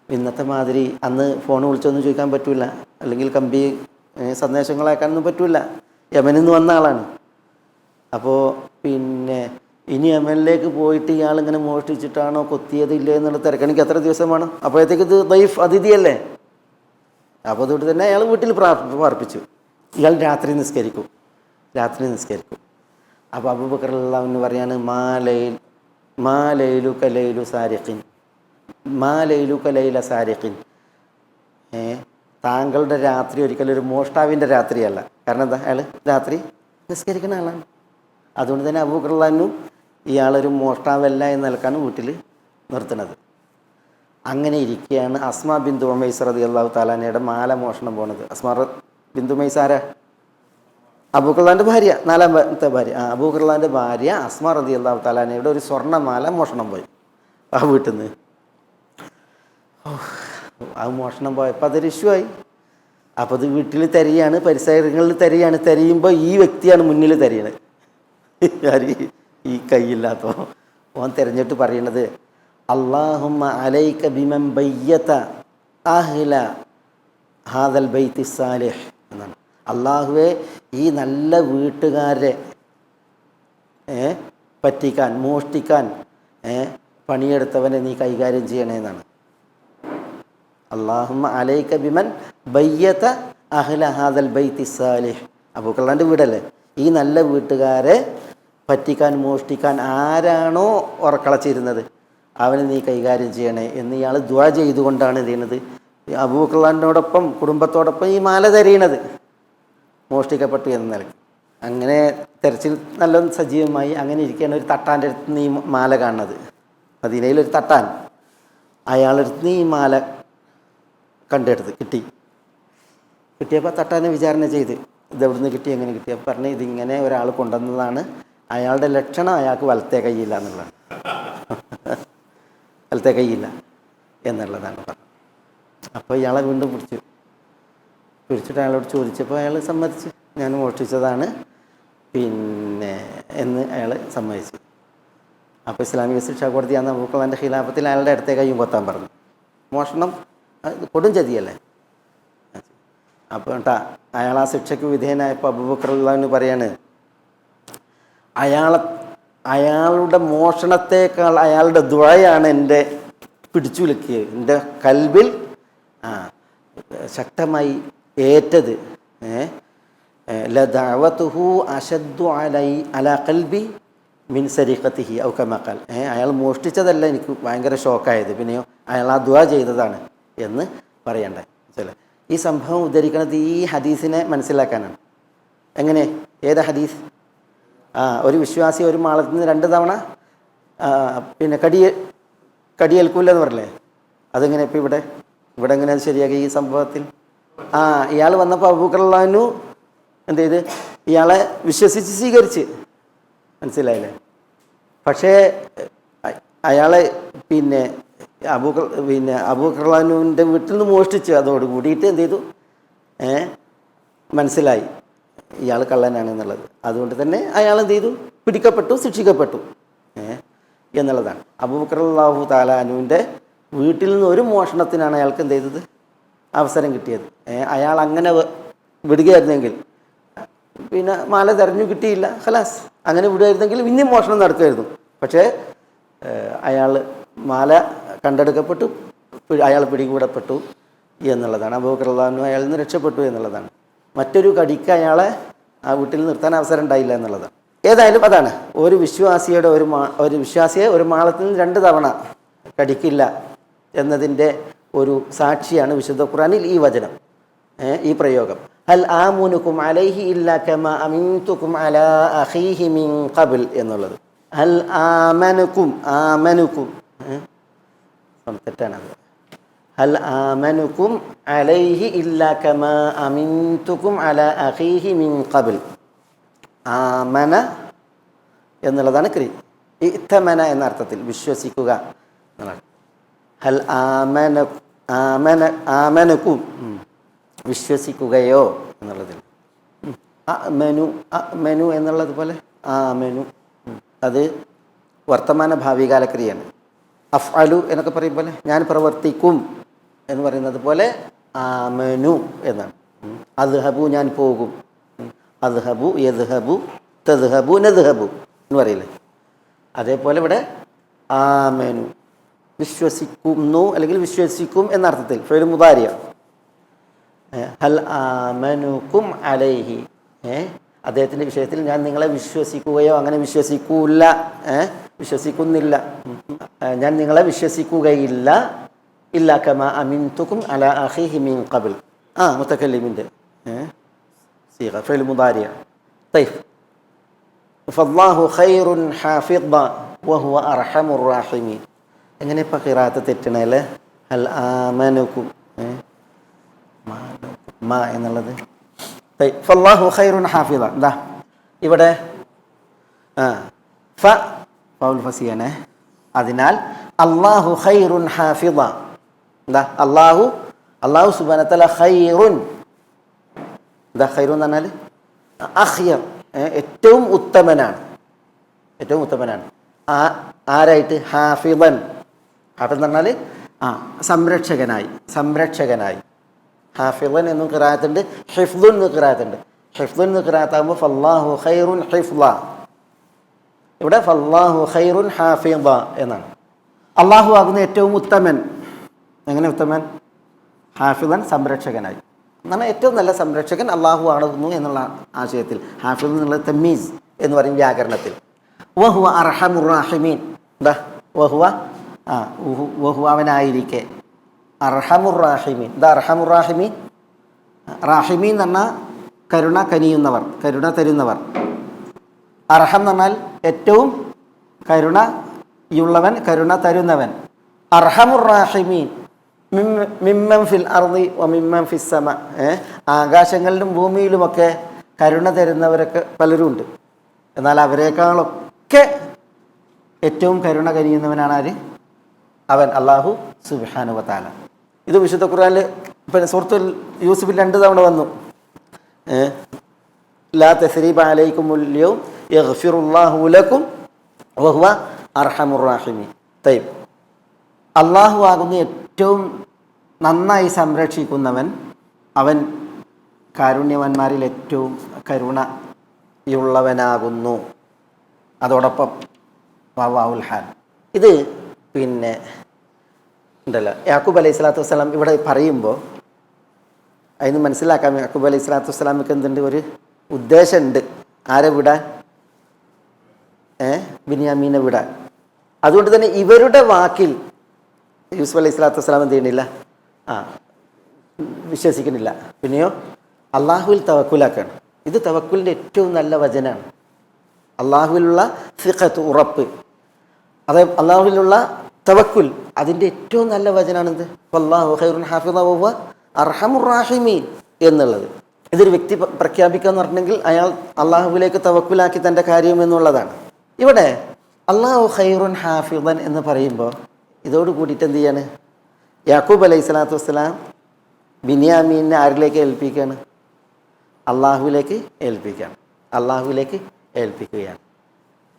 ഇന്നത്തെ മാതിരി അന്ന് ഫോൺ വിളിച്ചൊന്നും ചോദിക്കാൻ പറ്റില്ല, അല്ലെങ്കിൽ കമ്പി സന്ദേശങ്ങൾ അയക്കാനൊന്നും പറ്റില്ല. യമനിൽ നിന്ന് വന്ന ആളാണ്. അപ്പോൾ പിന്നെ ഇനി യമനിലേക്ക് പോയിട്ട് ഇയാളിങ്ങനെ മോഷ്ടിച്ചിട്ടാണോ കൊത്തിയത് ഇല്ലേ എന്നുള്ള തിരക്കണിക്ക് എത്ര ദിവസമാണ്? അപ്പോഴത്തേക്ക് ഇത് ദൈഫ് അതിഥിയല്ലേ. അപ്പോൾ അതുകൊണ്ട് തന്നെ അയാൾ വീട്ടിൽ പ്രാർത്ഥിച്ചു. ഇയാൾ രാത്രി നിസ്കരിക്കും. അപ്പോൾ അബൂബക്കർ റളിയല്ലാഹു അൻഹു പറയാണ്, മാ ലൈലുക ലൈലു സാരിഖിൻ, മാ ലൈലുക ലൈല സാരിഖിൻ. താങ്കളുടെ രാത്രി ഒരിക്കലും ഒരു മോഷ്ടാവിൻ്റെ രാത്രിയല്ല. കാരണം എന്താ, അയാൾ രാത്രി നിസ്കരിക്കുന്ന ആളാണ്. അതുകൊണ്ട് തന്നെ അബൂബക്കർ റളിയല്ലാഹു അൻഹു ഇയാളൊരു മോഷ്ടാവല്ല എന്ന് നിലക്കാണ് വീട്ടിൽ നിർത്തുന്നത്. അങ്ങനെ ഇരിക്കുകയാണ് അസ്മാ ബിന്തു ഉമൈസ് റളിയല്ലാഹു തആല അൻഹയുടെ മാല മോഷണം പോണത്. അസ്മാ ബിന്തു ഉമൈസ് ആരാ? അബൂഖുർലാൻ്റെ ഭാര്യ, നാലാമത്തെ ഭാര്യ. അബൂഖുർലാൻ്റെ ഭാര്യ അസ്മാ റളിയല്ലാഹു തആല അൻഹയുടെ ഒരു സ്വർണ്ണമാല മോഷണം പോയി ആ വീട്ടിൽ നിന്ന്. ആ മോഷണം പോയപ്പോൾ അതൊരു ഇഷ്യൂ ആയി. അപ്പോൾ അത് വീട്ടിൽ തിരയാണ്, പരിസരങ്ങളിൽ തിരയാണ്. തിരയുമ്പോൾ ഈ വ്യക്തിയാണ് മുന്നിൽ തിരയണത്. ഈ കൈയില്ലാത്തോ ഓൻ തിരഞ്ഞിട്ട് പറയണത് അല്ലാഹുമ്മ അലൈക ബിമൻ ബയ്യത അഹ്ല ഹാദൽ ബൈത്തി സാലിഹ് എന്നാണ്. അള്ളാഹുവെ, ഈ നല്ല വീട്ടുകാരെ പറ്റിക്കാൻ, മോഷ്ടിക്കാൻ പണിയെടുത്തവനെ നീ കൈകാര്യം ചെയ്യണേ എന്നാണ്. അല്ലാഹുമ്മ അലൈക ബിമൻ ബയ്യത അഹ്ല ഹാദൽ ബൈത്തി സാലിഹ്. അബൂഖുർലാൻ്റെ വീടല്ലേ, ഈ നല്ല വീട്ടുകാരെ പറ്റിക്കാൻ, മോഷ്ടിക്കാൻ ആരാണോ ഉറക്കളച്ചിരുന്നത് അവനെ നീ കൈകാര്യം ചെയ്യണേ എന്ന് ഇയാൾ ദുആ ചെയ്തുകൊണ്ടാണ് ഇത് ചെയ്യുന്നത്. അബൂഖുർലാനോടൊപ്പം കുടുംബത്തോടൊപ്പം ഈ മാല തെരയണത് മോഷ്ടിക്കപ്പെട്ടു എന്ന നിലയ്ക്ക്. അങ്ങനെ തെരച്ചിൽ നല്ല സജീവമായി. അങ്ങനെ ഇരിക്കുകയാണ് ഒരു തട്ടാൻ്റെ അടുത്ത് നിന്ന് ഈ മാല കാണുന്നത്. മദീനയിലൊരു തട്ടാൻ, അയാളടുത്ത് നിന്ന് ഈ മാല കണ്ടെടുത്ത് കിട്ടിയപ്പോൾ തട്ടാനെ വിചാരണ ചെയ്ത് ഇതെവിടുന്ന് കിട്ടി, എങ്ങനെ കിട്ടി? അപ്പം പറഞ്ഞ് ഇതിങ്ങനെ ഒരാൾ കൊണ്ടുവന്നതാണ്, അയാളുടെ ലക്ഷണം അയാൾക്ക് വലത്തെ കൈയില്ല എന്നുള്ളതാണ്. വലത്തെ കൈയില്ല എന്നുള്ളതാണ് പറഞ്ഞത്. അപ്പോൾ ഇയാളെ വീണ്ടും പിടിച്ചിട്ട് അയാളോട് ചോദിച്ചപ്പോൾ അയാൾ സമ്മതിച്ച്, ഞാൻ മോഷ്ടിച്ചതാണ് എന്ന് അയാൾ സമ്മതിച്ചു. അപ്പോൾ ഇസ്ലാമിക ശിക്ഷാ കോടതി അന്ന് അബൂഖുർലാൻ്റെ ഖിലാഫത്തിൽ അയാളുടെ അടുത്തേ കൈയും പൊത്താൻ പറഞ്ഞു. മോഷണം കൊടും ചതിയല്ലേ. അപ്പോൾ അയാൾ ആ ശിക്ഷയ്ക്ക് വിധേയനായപ്പോൾ അബൂബക്കർ പറയാണ്, അയാളുടെ മോഷണത്തേക്കാൾ അയാളുടെ ദുആയാണ് എൻ്റെ പിടിച്ചുലക്കിയത്, എൻ്റെ കൽബിൽ ശക്തമായി ഏറ്റത്. ലദഅവതുഹു അശദ്ദു അലാ ഖൽബി മിൻ സരിഖതിഹി ഔ കമാ ഖാൽ. അയാൾ മോഷ്ടിച്ചതല്ല എനിക്ക് ഭയങ്കര ഷോക്കായത്, പിന്നെയോ അയാൾ ആ ദുആ ചെയ്തതാണ് എന്ന് പറയണ്ടേ. ചില ഈ സംഭവം ഉദ്ധരിക്കുന്നത് ഈ ഹദീസിനെ മനസ്സിലാക്കാനാണ്. എങ്ങനെ? ഏതാ ഹദീസ്? ഒരു വിശ്വാസി ഒരു മാളത്തിൽ നിന്ന് 2 തവണ കടിയേൽക്കൂലെന്ന് പറഞ്ഞില്ലേ? അതെങ്ങനെ ഇപ്പം ഇവിടെ എങ്ങനെയാണ് ശരിയാക്കി ഈ സംഭവത്തിൽ? ഇയാൾ വന്നപ്പോൾ അബൂബക്കർ എന്ത് ചെയ്ത്? ഇയാളെ വിശ്വസിച്ച് സ്വീകരിച്ച്, മനസ്സിലായില്ലേ? പക്ഷേ അയാളെ അബൂബക്കറിന്റെ വീട്ടിൽ നിന്ന് മോഷ്ടിച്ചു. അതോട് കൂടിയിട്ട് എന്ത് ചെയ്തു? മനസ്സിലായി ഇയാൾ കള്ളനാണ് എന്നുള്ളത്. അതുകൊണ്ട് തന്നെ അയാൾ എന്ത് ചെയ്തു? പിടിക്കപ്പെട്ടു, ശിക്ഷിക്കപ്പെട്ടു എന്നുള്ളതാണ്. അബൂബക്കർ റളിയല്ലാഹു തആല അൻഹുവിൻ്റെ വീട്ടിൽ നിന്ന് ഒരു മോഷണത്തിനാണ് അയാൾക്ക് എന്ത് ചെയ്തത്? അവസരം കിട്ടിയത്. അയാൾ അങ്ങനെ വിടുകയായിരുന്നെങ്കിൽ മാല തെരഞ്ഞു കിട്ടിയില്ല, ഖലാസ്. അങ്ങനെ വിടുകയായിരുന്നെങ്കിൽ ഇനിയും മോഷണം നടക്കുമായിരുന്നു. പക്ഷേ അയാൾ മാല കണ്ടെടുക്കപ്പെട്ടു, അയാൾ പിടികൂടപ്പെട്ടു എന്നുള്ളതാണ്. അബൂബക്കർ റളിയല്ലാഹു അൻഹു അയാളിൽ നിന്ന് രക്ഷപ്പെട്ടു എന്നുള്ളതാണ്. മറ്റൊരു കടിക്ക് അയാളെ ആ വീട്ടിൽ നിർത്താൻ അവസരം ഉണ്ടായില്ല എന്നുള്ളതാണ്. ഏതായാലും അതാണ് ഒരു വിശ്വാസിയെ ഒരു മാളത്തിൽ നിന്ന് 2 തവണ കടിക്കില്ല എന്നതിൻ്റെ ഒരു സാക്ഷിയാണ് വിശുദ്ധ ഖുർആനിൽ ഈ വചനം, ഈ പ്രയോഗം. ഹൽ ആമുനുകും അലൈഹി ഇല്ലാ കമാ അമിൻതുകും അലാ അഖീഹി മിൻ ഖബൽ എന്നുള്ളത്. ഹൽ ആമനുകും തെറ്റാണത്. ഹൽ ആമനുകും അലൈഹി ഇല്ലാ കമാ അമിൻതുകും അലാ അഖീഹി മിൻ ഖബൽ. ആമന എന്നുള്ളതാണ് ക്രി. ഇത്തമന എന്ന അർത്ഥത്തിൽ വിശ്വസിക്കുക എന്നുള്ളത്. ഹൽ ആമനക്കും വിശ്വസിക്കുകയോ എന്നുള്ളതിൽ. അമനു എന്നുള്ളത് പോലെ ആമനു അത് വർത്തമാന ഭാവികാല ക്രിയയാണ്. അഫ്അലു എന്നൊക്കെ പറയും പോലെ ഞാൻ പ്രവർത്തിക്കും എന്ന് പറയുന്നത് പോലെ ആമനു എന്നാണ്. അദ്ഹബു ഞാൻ പോകും, അദ്ഹബു യദ്ഹബു തദ്ഹബു നദ്ഹബു എന്ന് പറയില്ലേ, അതേപോലെ ഇവിടെ ആമനു വിശ്വസിക്കുന്നു അല്ലെങ്കിൽ വിശ്വസിക്കും എന്ന അർത്ഥത്തിൽ ഫിഅ്ൽ മുദാരി. ഹൽ ആമനുക്കും അലൈഹി, അദ്ദേഹത്തിൻ്റെ വിഷയത്തിൽ ഞാൻ നിങ്ങളെ വിശ്വസിക്കുകയോ അങ്ങനെ വിശ്വസിക്കുന്നില്ല, ഞാൻ നിങ്ങളെ വിശ്വസിക്കുകയില്ല. ഇല്ലാ കമാ അമിൻതുകും അലാ അഖീഹി മിൻ ഖബൽ. മുതകല്ലിമിൻ്റെ സീഗ ഫിഅ്ൽ മുദാരി. തയ്യബ്. ഫല്ലാഹു ഖൈറുൻ ഹാഫിദ വഹുവ അർഹമുർ റഹീമീൻ. എങ്ങനെ ഇപ്പം ഖിറാഅത്ത് തെറ്റണല്ലേ? ഹൽ ആമനുക്കും എന്നുള്ളത് ഫല്ലാഹു ഖൈറുൻ ഹാഫിള. എന്താ ഇവിടെ ഫൗൽ ഫസിയാനെ. അതിനാൽ അല്ലാഹു ഖൈറുൻ ഹാഫിള. എന്താ അല്ലാഹു സുബ്ഹാനഹു വ തആല ഖൈറുൻ. എന്താ ഖൈറുൻ എന്ന് പറഞ്ഞാൽ അഖ്യർ, ഏറ്റവും ഉത്തമനാണ്. ഏറ്റവും ഉത്തമനാണ് ആരായിട്ട്? ഹാഫിളൻ. ഹാഫിൾ എന്ന് പറഞ്ഞാൽ സംരക്ഷകനായി. ഹാഫിളൻ എന്നും ഖിറാഅത്തുണ്ട്, ഹിഫ്ളുൻ എന്ന് ഖിറാഅത്തുണ്ട്. ഹിഫ്ളുൻ എന്ന് ഖിറാഅത്താകുമ്പോൾ ഫല്ലാഹു ഖൈറുൻ ഹിഫ്ള. ഇവിടെ ഫല്ലാഹു ഖൈറുൻ ഹാഫിള എന്നാണ്. അള്ളാഹു ആകുന്ന ഏറ്റവും ഉത്തമൻ. എങ്ങനെ ഉത്തമൻ? ഹാഫിളൻ, സംരക്ഷകനായി. എന്നാണ് ഏറ്റവും നല്ല സംരക്ഷകൻ അള്ളാഹു ആകുന്നു എന്നുള്ള ആശയത്തിൽ. ഹാഫിൾ എന്നുള്ള തമ്മീസ് എന്ന് പറയും വ്യാകരണത്തിൽ. വഹുവ അർഹമുർ റാഹിമീൻ. എന്താ വഹുവ? വഹുവ അവനായിരിക്കെ. അർഹമുർ റാഹിമീൻ. എന്താ അർഹമുർ റാഹിമീൻ? റാഹിമീൻ എന്ന് പറഞ്ഞാൽ കരുണ കനിയുന്നവർ, കരുണ തരുന്നവർ. അർഹം എന്ന് പറഞ്ഞാൽ ഏറ്റവും കരുണയുള്ളവൻ, കരുണ തരുന്നവൻ. അർഹമുർ റാഹിമീൻ മിമ്മൻ ഫിൽ അർളി വ മിമ്മൻ ഫിസ് സമ. ആകാശങ്ങളിലും ഭൂമിയിലുമൊക്കെ കരുണ തരുന്നവരൊക്കെ പലരും ഉണ്ട്. എന്നാൽ അവരെക്കാളൊക്കെ ഏറ്റവും കരുണ കനിയുന്നവനാണ് ആര്? അവൻ അല്ലാഹു സുബ്ഹാനഹു വ തആല. ഇത് വിശുദ്ധ ഖുർആനിൽ പിന്നെ സൂറത്തുൽ യൂസുഫിൽ 2 തവണ വന്നു. ലാ തസ്രീബ അലൈക്കുമുൽ യൗം യഗ്ഫിറുല്ലാഹു ലക്കും വഹുവ അർഹമുർ റാഹിമീൻ. തയ്യിബ്. അള്ളാഹു ആകുന്ന ഏറ്റവും നന്നായി സംരക്ഷിക്കുന്നവൻ. അവൻ കാരുണ്യവാന്മാരിൽ ഏറ്റവും കരുണയുള്ളവനാകുന്നു. അതോടൊപ്പം വാവുൽ ഹാൽ. ഇത് പിന്നെ ഉണ്ടല്ലോ യാക്കൂബ് അലൈഹി സ്വലാത്തു വസ്സലാം ഇവിടെ പറയുമ്പോൾ അതിന് മനസ്സിലാക്കാം. യാക്കൂബ് അലൈഹി സ്വലാത്തു വസ്സലാമക്ക് എന്തുണ്ട്? ഒരു ഉദ്ദേശമുണ്ട്. ആരെ വിടാൻ? ബിന്യാമീനെ വിടാൻ. അതുകൊണ്ട് തന്നെ ഇവരുടെ വാക്കിൽ യൂസുഫ് അലൈഹി സ്വലാത്തു വസ്സലാം എന്ത് ചെയ്യണില്ല? വിശ്വസിക്കുന്നില്ല. പിന്നെയോ അള്ളാഹുവിൽ തവക്കുലാക്കാണ്. ഇത് തവക്കുലിൻ്റെ ഏറ്റവും നല്ല വചനാണ്. അള്ളാഹുവിലുള്ള സിഖത്ത്, ഉറപ്പ്. അതായത് അള്ളാഹുവിലുള്ള തവക്കുൽ, അതിൻ്റെ ഏറ്റവും നല്ല വചനാണിത്. വല്ലാഹു ഖൈറുൻ ഹാഫിള വഹുവ അർഹമുർ റാഹിമീൻ എന്നുള്ളത്. ഇതൊരു വ്യക്തി പ്രഖ്യാപിക്കുക എന്ന് പറഞ്ഞെങ്കിൽ അയാൾ അള്ളാഹുവിലേക്ക് തവക്കുലാക്കി തൻ്റെ കാര്യം എന്നുള്ളതാണ്. ഇവിടെ അല്ലാഹു ഖൈറുൻ ഹാഫിളൻ എന്ന് പറയുമ്പോൾ ഇതോട് കൂടിയിട്ട് എന്ത് ചെയ്യാണ്? യാക്കൂബ് അലൈഹി സ്വലാത്തു വസ്സലാം ബിന്യാമീനെ ആരിലേക്ക് ഏൽപ്പിക്കുകയാണ്? അള്ളാഹുവിലേക്ക് ഏൽപ്പിക്കുകയാണ്. അള്ളാഹുവിലേക്ക് ഏൽപ്പിക്കുകയാണ്.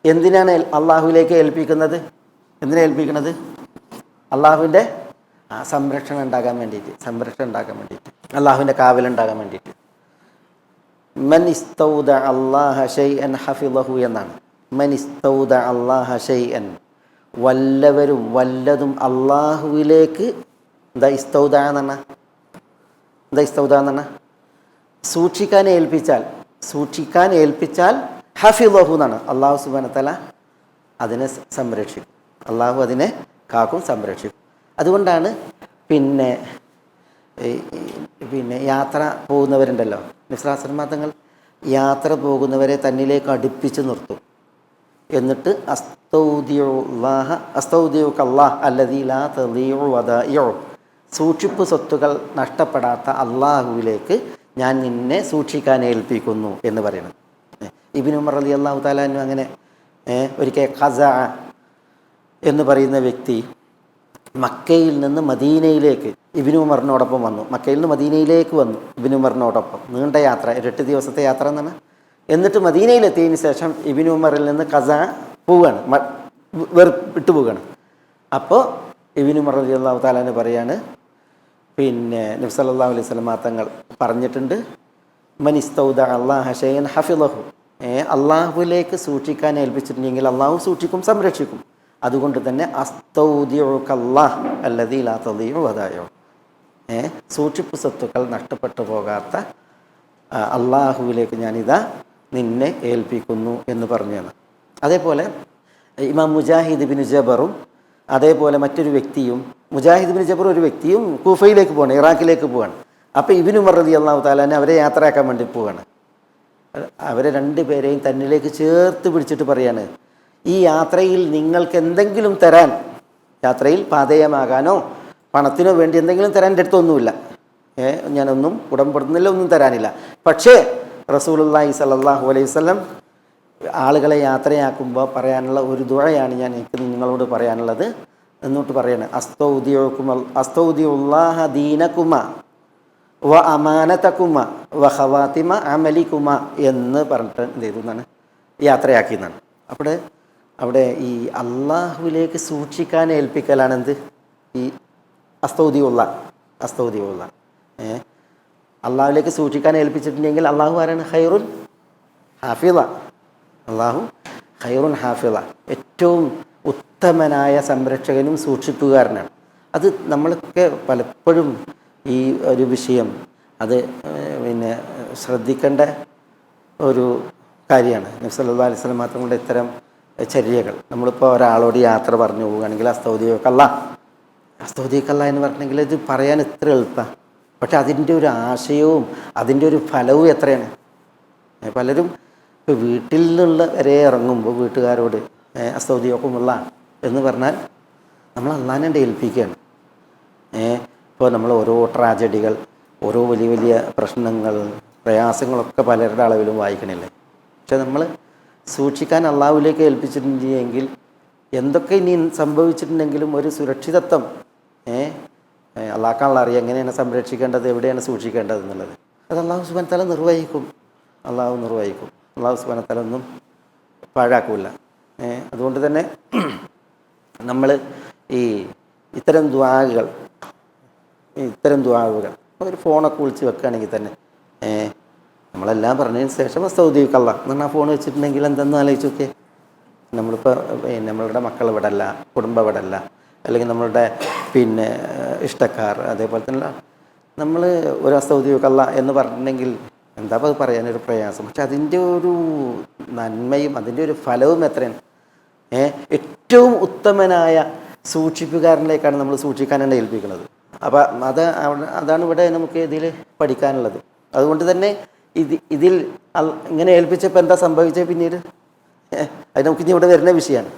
എന്തിനാണ് അള്ളാഹുവിലേക്ക് ഏൽപ്പിക്കുന്നത്? എന്തിനാ ഏൽപ്പിക്കുന്നത്? അള്ളാഹുവിൻ്റെ സംരക്ഷണം ഉണ്ടാകാൻ വേണ്ടിയിട്ട്, അള്ളാഹുവിൻ്റെ കാവലുണ്ടാകാൻ വേണ്ടിയിട്ട്. മൻ ഇസ്തൗദ അല്ലാഹ ഷൈഅൻ ഹഫിളഹു എന്നാണ്. മൻ ഇസ്തൗദ അല്ലാഹ ഷൈഅൻ, വല്ലതും അള്ളാഹുവിലേക്ക് ഇസ്തൗദ എന്ന് പറഞ്ഞാൽ സൂക്ഷിക്കാൻ ഏൽപ്പിച്ചാൽ ഹഫിളഹു എന്നാണ്. അള്ളാഹു സുബ്ഹാനഹു വ തആല അതിനെ സംരക്ഷിക്കും. അള്ളാഹു അതിനെ കാക്കും, സംരക്ഷിക്കും. അതുകൊണ്ടാണ് പിന്നെ യാത്ര പോകുന്നവരുണ്ടല്ലോ, നിസ്രാശ്രമാതങ്ങൾ യാത്ര പോകുന്നവരെ തന്നിലേക്ക് അടുപ്പിച്ച് നിർത്തും. എന്നിട്ട് അസ്തൗദിഉകല്ലാഹ് അല്ലദീ ലാ തളീഉ വദാഇഉ, സൂക്ഷിപ്പ് സ്വത്തുകൾ നഷ്ടപ്പെടാത്ത അള്ളാഹുവിലേക്ക് ഞാൻ നിന്നെ സൂക്ഷിക്കാൻ ഏൽപ്പിക്കുന്നു എന്ന് പറയുന്നത്. ഇബ്നു ഉമർ റളിയല്ലാഹു തആല അൻഹു അങ്ങനെ ഒരിക്കൽ ഖസാ എന്ന് പറയുന്ന വ്യക്തി മക്കയിൽ നിന്ന് മദീനയിലേക്ക് ഇബ്നു ഉമറിനോടൊപ്പം വന്നു. മക്കയിൽ നിന്ന് മദീനയിലേക്ക് വന്നു ഇബ്നു ഉമറിനോടൊപ്പം. നീണ്ട യാത്ര, 8 ദിവസത്തെ യാത്ര എന്നാണ്. എന്നിട്ട് മദീനയിലെത്തിയതിന് ശേഷം ഇബ്നു ഉമറിൽ നിന്ന് ഖസാ പോവുകയാണ്, വിട്ടുപോവുകയാണ്. അപ്പോൾ ഇബ്നു ഉമർ റളിയല്ലാഹു തആല അൻഹു പറയാണ്, പിന്നെ നബി സല്ലല്ലാഹു അലൈഹി വസല്ലം തങ്ങൾ പറഞ്ഞിട്ടുണ്ട്, മൻ ഇസ്തൗദ അല്ലാഹ ഷൈഅൻ ഹഫിളഹു, അള്ളാഹുവിലേക്ക് സൂക്ഷിക്കാൻ ഏൽപ്പിച്ചിട്ടുണ്ടെങ്കിൽ അള്ളാഹു സൂക്ഷിക്കും, സംരക്ഷിക്കും. അതുകൊണ്ട് തന്നെ അസ്തൗദിഉകല്ലാഹ് അല്ലദീ ലാ തളീഉ വദാഇഉ, സൂക്ഷിപ്പ് സ്വത്തുക്കൾ നഷ്ടപ്പെട്ടു പോകാത്ത അള്ളാഹുവിലേക്ക് ഞാനിതാ നിന്നെ ഏൽപ്പിക്കുന്നു എന്ന് പറഞ്ഞാണ്. അതേപോലെ ഇമാം മുജാഹിദ് ബിൻ ജബറും അതേപോലെ മറ്റൊരു വ്യക്തിയും, മുജാഹിദ് ബിൻ ജബർ ഒരു വ്യക്തിയും കൂഫയിലേക്ക് പോവാണ്, ഇറാഖിലേക്ക് പോവാണ്. അപ്പോൾ ഇബ്നു ഉമർ റളിയല്ലാഹു തആല അവരെ യാത്രയാക്കാൻ വേണ്ടി പോവാണ്. അവരെ 2 പേരെയും തന്നിലേക്ക് ചേർത്ത് പിടിച്ചിട്ട് പറയാണ്, ഈ യാത്രയിൽ നിങ്ങൾക്ക് എന്തെങ്കിലും തരാൻ, യാത്രയിൽ പാതേയമാകാനോ പണത്തിനോ വേണ്ടി എന്തെങ്കിലും തരാൻ എൻ്റെ അടുത്തൊന്നുമില്ല. ഞാനൊന്നും ഉടമ്പെടുന്നില്ല, ഒന്നും തരാനില്ല. പക്ഷേ റസൂലുള്ളാഹി സ്വല്ലല്ലാഹു അലൈഹി വസല്ലം ആളുകളെ യാത്രയാക്കുമ്പോൾ പറയാനുള്ള ഒരു ദുആയാണ് എനിക്ക് നിങ്ങളോട് പറയാനുള്ളത്. എന്നിട്ട് പറയണേ, അസ്തൗദിഉല്ലാഹ ദീനകുമ വ അമാനതകുമ വ ഖവാതിമ അമലികുമ എന്ന് പറഞ്ഞിട്ട് എന്ത് ചെയ്തു എന്നാണ്, യാത്രയാക്കിയെന്നാണ്. അവിടെ ഈ അള്ളാഹുവിലേക്ക് സൂക്ഷിക്കാൻ ഏൽപ്പിക്കലാണ് എന്ത്, ഈ അസ്തൗദിഉള്ള അള്ളാഹുവിലേക്ക് സൂക്ഷിക്കാൻ ഏൽപ്പിച്ചിട്ടുണ്ടെങ്കിൽ അള്ളാഹു ആരാണ്? ഖൈറുൽ ഹാഫിള. അള്ളാഹു ഖൈറുൻ ഹാഫിള, ഏറ്റവും ഉത്തമനായ സംരക്ഷകനും സൂക്ഷിപ്പുകാരനാണ്. അത് നമ്മളൊക്കെ പലപ്പോഴും ഈ ഒരു വിഷയം അത് പിന്നെ ശ്രദ്ധിക്കേണ്ട ഒരു കാര്യമാണ്. നബി സല്ലല്ലാഹു അലൈഹി വസല്ലം മാത്രം കൊണ്ട് ഇത്തരം ചര്യകൾ നമ്മളിപ്പോൾ ഒരാളോട് യാത്ര പറഞ്ഞു പോവുകയാണെങ്കിൽ അസ്തൗദികല്ല എന്ന് പറഞ്ഞെങ്കിൽ ഇത് പറയാൻ ഇത്ര എളുപ്പമാണ്. പക്ഷെ അതിൻ്റെ ഒരു ആശയവും അതിൻ്റെ ഒരു ഫലവും എത്രയാണ്. പലരും ഇപ്പോൾ വീട്ടിൽ നിന്നുള്ള വരെ ഇറങ്ങുമ്പോൾ വീട്ടുകാരോട് അസ്തൗദിയക്കുമുള്ള എന്ന് പറഞ്ഞാൽ നമ്മൾ അള്ളാഹനെ ഏൽപ്പിക്കുകയാണ്. ഇപ്പോൾ നമ്മൾ ഓരോ ട്രാജഡികൾ, ഓരോ വലിയ വലിയ പ്രശ്നങ്ങൾ, പ്രയാസങ്ങളൊക്കെ പലരുടെ അളവിലും വായിക്കണില്ലേ. പക്ഷെ നമ്മൾ സൂക്ഷിക്കാൻ അള്ളാഹുവിലേക്ക് ഏൽപ്പിച്ചിട്ടുണ്ടെങ്കിൽ എന്തൊക്കെ ഇനി സംഭവിച്ചിട്ടുണ്ടെങ്കിലും ഒരു സുരക്ഷിതത്വം അള്ളാഹ്ക്കാണല്ലോ അറിയാം എങ്ങനെയാണ് സംരക്ഷിക്കേണ്ടത്, എവിടെയാണ് സൂക്ഷിക്കേണ്ടത് എന്നുള്ളത്. അത് അള്ളാഹു സുബ്ഹാനഹു വ തആല നിർവഹിക്കും. അള്ളാഹു സുബ്ഹാനഹു വ തആല ഒന്നും പാഴാക്കൂല. അതുകൊണ്ട് തന്നെ നമ്മൾ ഈ ഇത്തരം ദുആകൾ ഒരു ഫോണൊക്കെ വിളിച്ച് വെക്കുകയാണെങ്കിൽ തന്നെ നമ്മളെല്ലാം പറഞ്ഞതിന് ശേഷം അസ്തൗദികല്ല എന്ന് പറഞ്ഞാൽ ഫോൺ വെച്ചിട്ടുണ്ടെങ്കിൽ എന്തെന്ന് ആലോചിച്ച് നോക്കിയേ. നമ്മളിപ്പോൾ നമ്മളുടെ മക്കൾ ഇവിടെ അല്ല, കുടുംബം ഇവിടെ അല്ല, അല്ലെങ്കിൽ നമ്മളുടെ ഇഷ്ടക്കാർ, അതേപോലെ തന്നെ നമ്മൾ ഒരു അസ്തൗദികല്ല എന്ന് പറഞ്ഞിട്ടുണ്ടെങ്കിൽ എന്താ അത് പറയാനൊരു പ്രയാസം. പക്ഷെ അതിൻ്റെ ഒരു നന്മയും അതിൻ്റെ ഒരു ഫലവും എത്രയാണ്. ഏറ്റവും ഉത്തമനായ സൂക്ഷിപ്പുകാരനിലേക്കാണ് നമ്മൾ സൂക്ഷിക്കാനാണ് ഏൽപ്പിക്കുന്നത്. അപ്പം അതാണ് ഇവിടെ നമുക്ക് ഇതിൽ പഠിക്കാനുള്ളത്. അതുകൊണ്ട് തന്നെ ഇതിൽ ഇങ്ങനെ ഏൽപ്പിച്ചപ്പോൾ എന്താ സംഭവിച്ചത് പിന്നീട് അത് നമുക്കിനി ഇവിടെ വരുന്ന വിഷയമാണ്.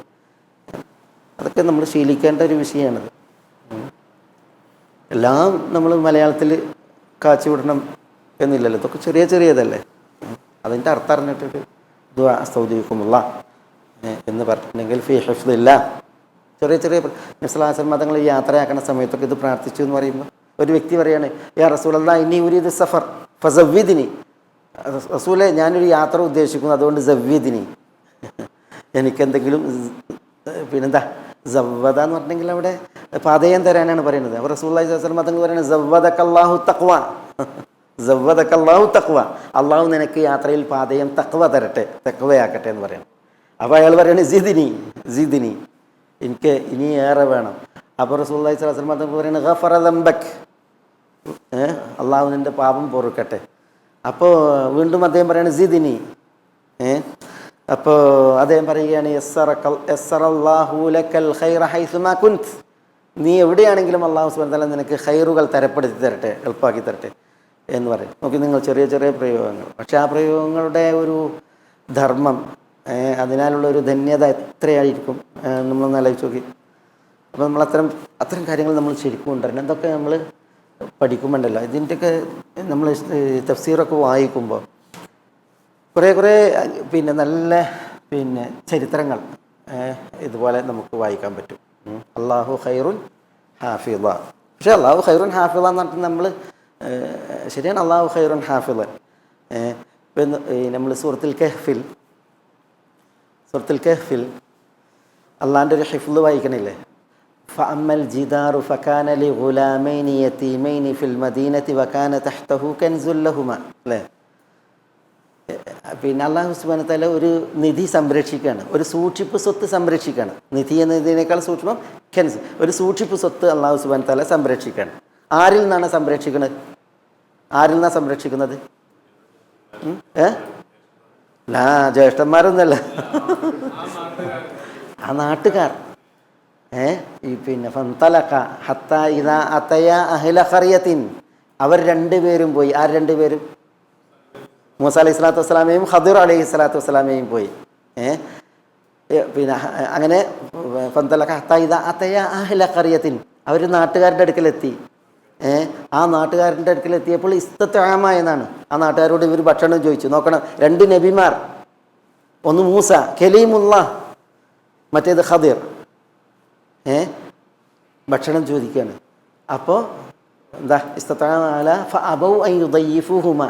അതൊക്കെ നമ്മൾ ശീലിക്കേണ്ട ഒരു വിഷയമാണത്. എല്ലാം നമ്മൾ മലയാളത്തിൽ കാച്ചി വിടണം എന്നില്ലല്ലോ. ഇതൊക്കെ ചെറിയതല്ലേ. അതിൻ്റെ അർത്ഥം അറിഞ്ഞിട്ടൊരു ദുആ അസ്തൗദികുമുള്ള എന്ന് പറഞ്ഞിട്ടുണ്ടെങ്കിൽ ഫീ ഹിഫ്ദില്ല, ചെറിയ നബി സല്ലല്ലാഹു അലൈഹി വസല്ലം തങ്ങൾ യാത്രയാക്കുന്ന സമയത്തൊക്കെ ഇത് പ്രാർത്ഥിച്ചു എന്ന് പറയുമ്പോൾ ഒരു വ്യക്തി പറയാണ്, യാ റസൂലല്ലാഹ് ഇന്നി ഉരീദു സഫർ ഫസവ്വിദ്നി, റസൂലേ ഞാനൊരു യാത്ര ഉദ്ദേശിക്കുന്നു, അതുകൊണ്ട് സവ്വിദ്നി, എനിക്കെന്തെങ്കിലും പിന്നെന്താ സവ്വദ എന്ന് പറഞ്ഞിട്ടുണ്ടെങ്കിൽ അവിടെ പാതയം തരാനാണ് പറയുന്നത്. അപ്പോൾ റസൂലുള്ളാഹി സ്വല്ലല്ലാഹു അലൈഹി വസല്ലം തങ്ങൾ പറയുന്നത് സവ്വദകല്ലാഹു തഖ്വ, അള്ളാഹു നിനക്ക് യാത്രയിൽ പാതയം തഖ്വ തരട്ടെ, തഖ്വയാക്കട്ടെ എന്ന് പറയണം. അപ്പോൾ അയാൾ പറയുന്നത് സിദ്നി, എനിക്ക് ഇനി ഏറെ വേണം. അപ്പോൾ റസൂലുള്ളാഹി സ്വല്ലല്ലാഹു അലൈഹി വസല്ലം തങ്ങൾ പറയുന്നത് ഗഫറ ദംബക്, അള്ളാഹു നിൻ്റെ പാപം പൊറുക്കട്ടെ. അപ്പോൾ വീണ്ടും അദ്ദേഹം പറയുന്നത് സിദ്നി. അപ്പോൾ അദ്ദേഹം പറയുകയാണ് യസ്സറല്ലാഹു ലക്കൽ ഖൈറ ഹൈസുമാ കുൻത്, നീ എവിടെയാണെങ്കിലും അള്ളാഹു സുബ്ഹാനഹു വ തആല നിനക്ക് ഖൈറുകൾ തരപ്പെടുത്തി തരട്ടെ, എളുപ്പമാക്കി തരട്ടെ എന്ന് പറയും. നോക്കി നിങ്ങൾ ചെറിയ പ്രയോഗങ്ങൾ, പക്ഷേ ആ പ്രയോഗങ്ങളുടെ ഒരു ധർമ്മം, അതിനാലുള്ള ഒരു ധന്യത എത്രയായിരിക്കും നമ്മളൊന്ന് ആലോചിച്ച് നോക്കി. അപ്പോൾ നമ്മൾ അത്തരം കാര്യങ്ങൾ നമ്മൾ ശരിക്കും കൊണ്ടുവരണം. എന്തൊക്കെ നമ്മൾ പഠിക്കുമ്പോണ്ടല്ലോ, ഇതിൻ്റെയൊക്കെ നമ്മൾ തഫ്സീറൊക്കെ വായിക്കുമ്പോൾ കുറേ നല്ല ചരിത്രങ്ങൾ ഇതുപോലെ നമുക്ക് വായിക്കാൻ പറ്റും. അള്ളാഹു ഖൈറുൻ ഹാഫിള. പക്ഷേ അള്ളാഹു ഖൈറുൻ ഹാഫിള എന്ന് പറഞ്ഞിട്ട് നമ്മൾ ശരിയാണ്, അള്ളാഹു ഖൈറുൻ ഹാഫിള. നമ്മൾ സൂറത്തുൽ കഹ്ഫിൽ അള്ളാൻ്റെ ഒരു ഹിഫ്ള് വായിക്കണില്ലേ, ഫഅമ്മൽ ജിദാറു ഫകാന ലി ഗുലാമൈനി യതീമൈനി ഫിൽ മദീനതി വകാന തഹ്തഹു കൻസുൽ ലഹുമാ, അല്ലേ. അല്ലാഹു സുബ്ഹാനഹു വ തആല ഒരു നിധി സംരക്ഷിക്കുകയാണ്, ഒരു സൂക്ഷിപ്പ് സ്വത്ത് സംരക്ഷിക്കുകയാണ്. നിധി എന്നതിനേക്കാൾ സൂക്ഷ്മം കെൻസ്, ഒരു സൂക്ഷിപ്പ് സ്വത്ത് അല്ലാഹു സുബ്ഹാനഹു വ തആല സംരക്ഷിക്കുകയാണ്. ആരിൽ നിന്നാണ് സംരക്ഷിക്കുന്നത്? ജ്യേഷ്ഠന്മാരൊന്നല്ല, ആ നാട്ടുകാർ. ഫന്തലഖ ഹത്താ ഇദാ അതയാ അഹ്ല ഖറിയത്തിൻ, അവർ രണ്ടുപേരും പോയി. ആര് രണ്ടുപേരും? മൂസ അലൈഹി സ്വലാത്തു വസ്സലാമയും ഖദിർ അലൈഹി സ്വലാത്തു വസ്സലാമയും പോയി. അങ്ങനെ ഫന്തലഖ ഹത്താ ഇദാ അതയാ അഹ്ല ഖറിയത്തിൻ, അവർ നാട്ടുകാരുടെ അടുക്കലെത്തി. ആ നാട്ടുകാരൻ്റെ അടുക്കൽ എത്തിയപ്പോൾ ഇസ്തത്താമ എന്നാണ്. ആ നാട്ടുകാരോട് ഇവർ ഭക്ഷണം ചോദിച്ചു. നോക്കണം, 2 നബിമാർ, ഒന്ന് മൂസ കലീമുള്ള, മറ്റേത് ഖദിർ. ഭക്ഷണം ചോദിക്കുകയാണ്. അപ്പോൾ എന്താ ഇസ്തത്താമ ഫഅബൗ അൻ യുദയ്യിഫൂഹുമ,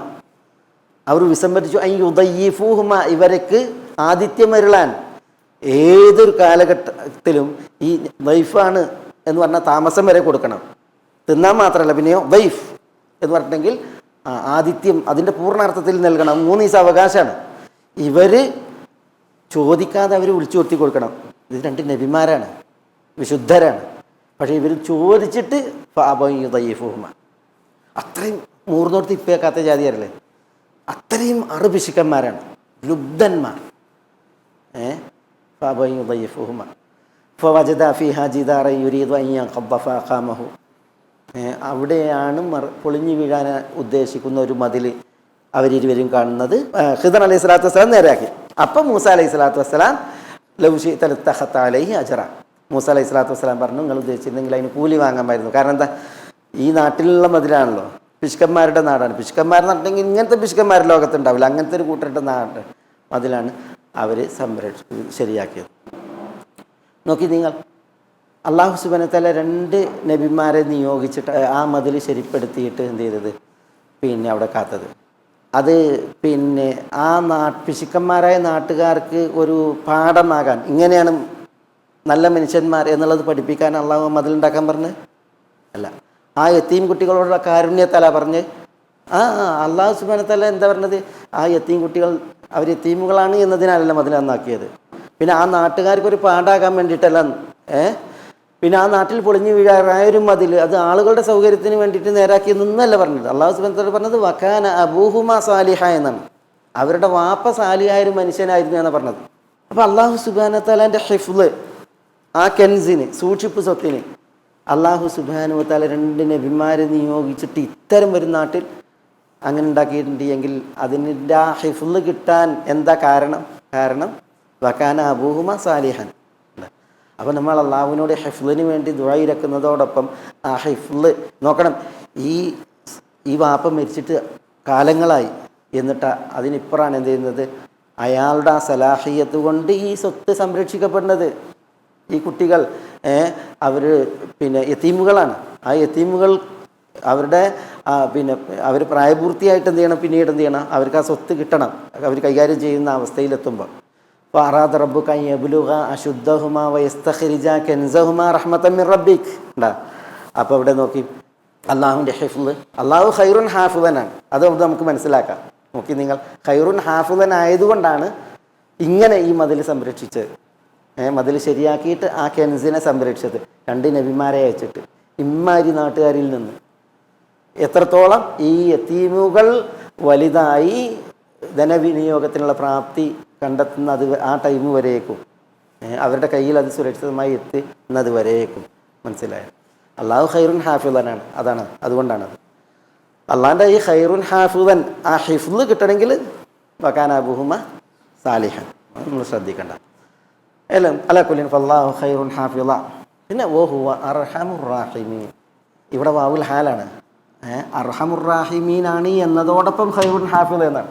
അവർ വിസമ്മതിച്ചു. അൻ യുദയ്യിഫൂഹുമ, ഇവർക്ക് ആതിഥ്യമരുളാൻ. ഏതൊരു കാലഘട്ടത്തിലും ഈ ദൈഫാണ് എന്ന് പറഞ്ഞാൽ താമസം വരെ കൊടുക്കണം, തിന്നാൻ മാത്രമല്ല. പിന്നെയോ ദൈഫ് എന്ന് പറഞ്ഞിട്ടുണ്ടെങ്കിൽ ആതിഥ്യം അതിൻ്റെ പൂർണ്ണാർത്ഥത്തിൽ നൽകണം. 3 ദിവസം അവകാശമാണ്. ഇവർ ചോദിക്കാതെ അവർ വിളിച്ചു കൊടുത്തി കൊടുക്കണം. ഇത് 2 നബിമാരാണ്, വിശുദ്ധരാണ്. പക്ഷേ ഇവർ ചോദിച്ചിട്ട് ദയ്യഫുഹുമ, അത്രയും മൂർന്നോർത്ത് ഇപ്പേക്കാത്ത ജാതിയാരല്ലേ, അത്രയും അറുപിശുക്കന്മാരാണ്, ലുബ്ധന്മാർ. ദയ്യഫുഹുമ ഫവജദ ഫീഹാ ജിദാറൻ യുരീദു അൻ യൻഖദ്ദ ഫഅഖാമഹു. അവിടെയാണ് പൊളിഞ്ഞു വീഴാൻ ഉദ്ദേശിക്കുന്ന ഒരു മതിൽ അവരിരുവരും കാണുന്നത്. ഖിദർ അലൈഹി സ്വലാത്തു വസ്സലാം നേരെയാക്കി. അപ്പം മൂസ അലൈഹി സ്വലാത്തു വസ്സലാം ലൗ ശിഅ്ത ലത്തഖത്ത അലൈഹി അജ്റ, മൂസ അലൈഹി സ്വലാത്തു വസ്സലാം പറഞ്ഞു, നിങ്ങൾ ഉദ്ദേശിച്ചിരുന്നെങ്കിൽ അതിന് കൂലി വാങ്ങാമായിരുന്നു. കാരണം എന്താ, ഈ നാട്ടിലുള്ള മതിലാണല്ലോ, പിശുക്കന്മാരുടെ നാടാണ്. പിശുക്കന്മാരെന്ന് പറഞ്ഞിട്ടുണ്ടെങ്കിൽ ഇങ്ങനത്തെ പിശുക്കന്മാർ ലോകത്തുണ്ടാവില്ല. അങ്ങനത്തെ ഒരു കൂട്ടരുടെ നാട് മതിലാണ് അവർ ശരിയാക്കിയത്. നോക്കി നിങ്ങൾ, അള്ളാഹു സുബ്ഹാനഹു വ തആല 2 നബിമാരെ നിയോഗിച്ചിട്ട് ആ മതിൽ ശരിപ്പെടുത്തിയിട്ട് എന്ത് ചെയ്തത്, പിന്നെ അവിടെ കാത്തത്. അത് പിന്നെ ആ പിശുക്കന്മാരായ നാട്ടുകാർക്ക് ഒരു പാഠമാകാൻ, ഇങ്ങനെയാണ് നല്ല മനുഷ്യന്മാർ എന്നുള്ളത് പഠിപ്പിക്കാൻ അള്ളാഹു മതിലുണ്ടാക്കാൻ പറഞ്ഞ് അല്ല. ആ യത്തീം കുട്ടികളോടുള്ള കാരുണ്യത്തല പറഞ്ഞ് അള്ളാഹു സുബ്ഹാനഹു വ തആല എന്താ പറഞ്ഞത്, ആ യത്തീം കുട്ടികൾ അവർ യത്തീമുകളാണ് എന്നതിനല്ല മതിൽ നന്നാക്കിയത്. പിന്നെ ആ നാട്ടുകാർക്കൊരു പാഠാകാൻ വേണ്ടിയിട്ടല്ല. പിന്നെ ആ നാട്ടിൽ പൊളിഞ്ഞു വീഴാറായൊരു മതിൽ അത് ആളുകളുടെ സൗകര്യത്തിന് വേണ്ടിയിട്ട് നേരാക്കിയെന്നല്ല പറഞ്ഞത്. അള്ളാഹു സുബ്ഹാനഹു വ തആല പറഞ്ഞത് വകാന അബൂഹുമ സാലിഹ എന്നാണ്. അവരുടെ വാപ്പ സാലിഹായ ഒരു മനുഷ്യനായിരുന്നു എന്നാണ് പറഞ്ഞത്. അപ്പോൾ അള്ളാഹു സുബ്ഹാനഹു വ തആലൻ്റെ ഹിഫ്ള്, ആ കെൻസിന്, സൂക്ഷിപ്പ് സ്വത്തിന് അള്ളാഹു സുബ്ഹാനഹു വ തആല 2 നബിമാരെ നിയോഗിച്ചിട്ട് ഇത്തരം ഒരു നാട്ടിൽ അങ്ങനെ ഉണ്ടാക്കിയിട്ടുണ്ട് എങ്കിൽ അതിൻ്റെ ആ ഹിഫ്ള് കിട്ടാൻ എന്താ കാരണം? വകാന അബൂഹുമ സാലിഹൻ. അപ്പോൾ നമ്മൾ അള്ളാഹുവിനോട് ഹിഫ്ളിന് വേണ്ടി ദുആ ഇരക്കുന്നതോടൊപ്പം ആ ഹിഫ്ള് നോക്കണം. ഈ വാപ്പ മരിച്ചിട്ട് കാലങ്ങളായി, എന്നിട്ട് അതിനിപ്പുറമാണ് എന്ത് ചെയ്യുന്നത്, അയാളുടെ ആ സലാഹിയത്ത് കൊണ്ട് ഈ സ്വത്ത് സംരക്ഷിക്കപ്പെടുന്നത്. ഈ കുട്ടികൾ അവർ പിന്നെ യത്തീമുകളാണ്. ആ യത്തീമുകൾ അവരുടെ പിന്നെ അവർ പ്രായപൂർത്തിയായിട്ട് എന്ത് ചെയ്യണം, പിന്നീട് എന്ത് ചെയ്യണം, അവർക്ക് ആ സ്വത്ത് കിട്ടണം, അവർ കൈകാര്യം ചെയ്യുന്ന അവസ്ഥയിലെത്തുമ്പോൾ. അപ്പോൾ അറാദ റബ്ബുക അൻ യബ്ലുഗ അശുദ്ധഹുമാ വയസ്തഖ്രിജ കൻസഹുമാ റഹ്മത്തൻ മിർ റബ്ബിക്. അപ്പോൾ ഇവിടെ നോക്കി അള്ളാഹുവിൻ്റെ ഹിഫ്ള്, അള്ളാഹു ഖൈറുൻ ഹാഫിളനാണ്. അത് നമുക്ക് മനസ്സിലാക്കാം. നോക്കി നിങ്ങൾ, ഖൈറുൻ ഹാഫിളൻ ആയതുകൊണ്ടാണ് ഇങ്ങനെ ഈ മതിൽ സംരക്ഷിച്ചത്. മതിൽ ശരിയാക്കിയിട്ട് ആ കെൻസിനെ സംരക്ഷിച്ചത് 2 നബിമാരെ അയച്ചിട്ട് ഇമ്മാരി നാട്ടുകാരിൽ നിന്ന്. എത്രത്തോളം ഈ യത്തീമുകൾ വലുതായി ധനവിനിയോഗത്തിനുള്ള പ്രാപ്തി കണ്ടെത്തുന്നത് ആ ടൈം വരേക്കും, അവരുടെ കയ്യിൽ അത് സുരക്ഷിതമായി എത്തുന്നത് വരേക്കും. മനസ്സിലായോ? അള്ളാഹു ഖൈറുൻ ഹാഫിളനാണ്. അതുകൊണ്ടാണത്. അള്ളാഹിൻ്റെ ഈ ഖൈറുൻ ഹാഫിളൻ, ആ ഹിഫ്ള് കിട്ടണമെങ്കിൽ വകാന അബൂഹുമ സാലിഹൻ. നമ്മൾ ശ്രദ്ധിക്കണ്ട. അലാ കുല്ലിൻ ഫല്ലാഹു ഖൈറുൻ ഹാഫിള. പിന്നെ വഹുവ അർഹമുർ റാഹിമീൻ. ഇവിടെ വാവുൽ ഹാലാണ്. അർഹമുർ റാഹിമീനാണ് എന്നതോടൊപ്പം ഖൈറുൻ ഹാഫിള എന്നാണ്.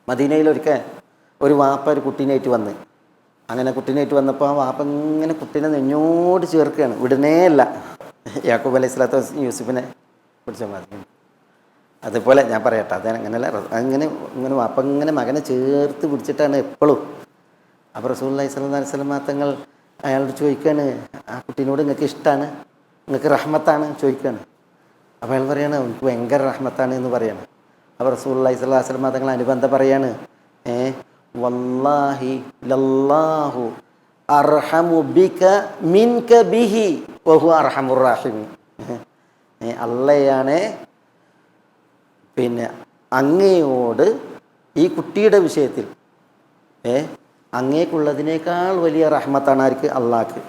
മദീനയിലൊരിക്കൽ ഒരു വാപ്പ ഒരു കുട്ടീനായിട്ട് വന്ന്, അങ്ങനെ കുട്ടീനായിട്ട് വന്നപ്പോൾ ആ വാപ്പ ഇങ്ങനെ കുട്ടീനെ നെഞ്ഞോട് ചേർക്കുകയാണ്, വിടുന്നേയല്ല. യാക്കൂബ് അലൈഹി സ്വലാത്തു യൂസുഫിനെ പിടിച്ച മതി. അതുപോലെ ഞാൻ പറയട്ടെ, അങ്ങനെയല്ല, ഇങ്ങനെ വാപ്പ ഇങ്ങനെ മകനെ ചേർത്ത് പിടിച്ചിട്ടാണ് എപ്പോഴും. അപ്പോൾ റസൂലുള്ളാഹി സ്വല്ലല്ലാഹു അലൈഹി വസല്ലം തങ്ങൾ അയാളോട് ചോദിക്കുകയാണ്, ആ കുട്ടീനോട് നിങ്ങൾക്ക് ഇഷ്ടമാണ്, നിങ്ങൾക്ക് റഹ്മത്താണ് ചോദിക്കുകയാണ്. അപ്പോൾ അയാൾ പറയാണ്, എനിക്ക് ഭയങ്കര റഹ്മത്താണ് എന്ന് പറയാണ്. അപ്പോൾ റസൂലുള്ളാഹി സ്വല്ലല്ലാഹു അലൈഹി വസല്ലം തങ്ങൾ അനുബന്ധം പറയാണ്, വല്ലാഹി ലല്ലാഹു അർഹമു ബിക മിൻക ബിഹി വഹു അർഹമുർ റഹീമീൻ. അള്ളയാണ് പിന്നെ അങ്ങയോട് ഈ കുട്ടിയുടെ വിഷയത്തിൽ അങ്ങേക്കുള്ളതിനേക്കാൾ വലിയ റഹ്മത്താണ് ആർക്ക്? അള്ളാഹ്ക്ക്.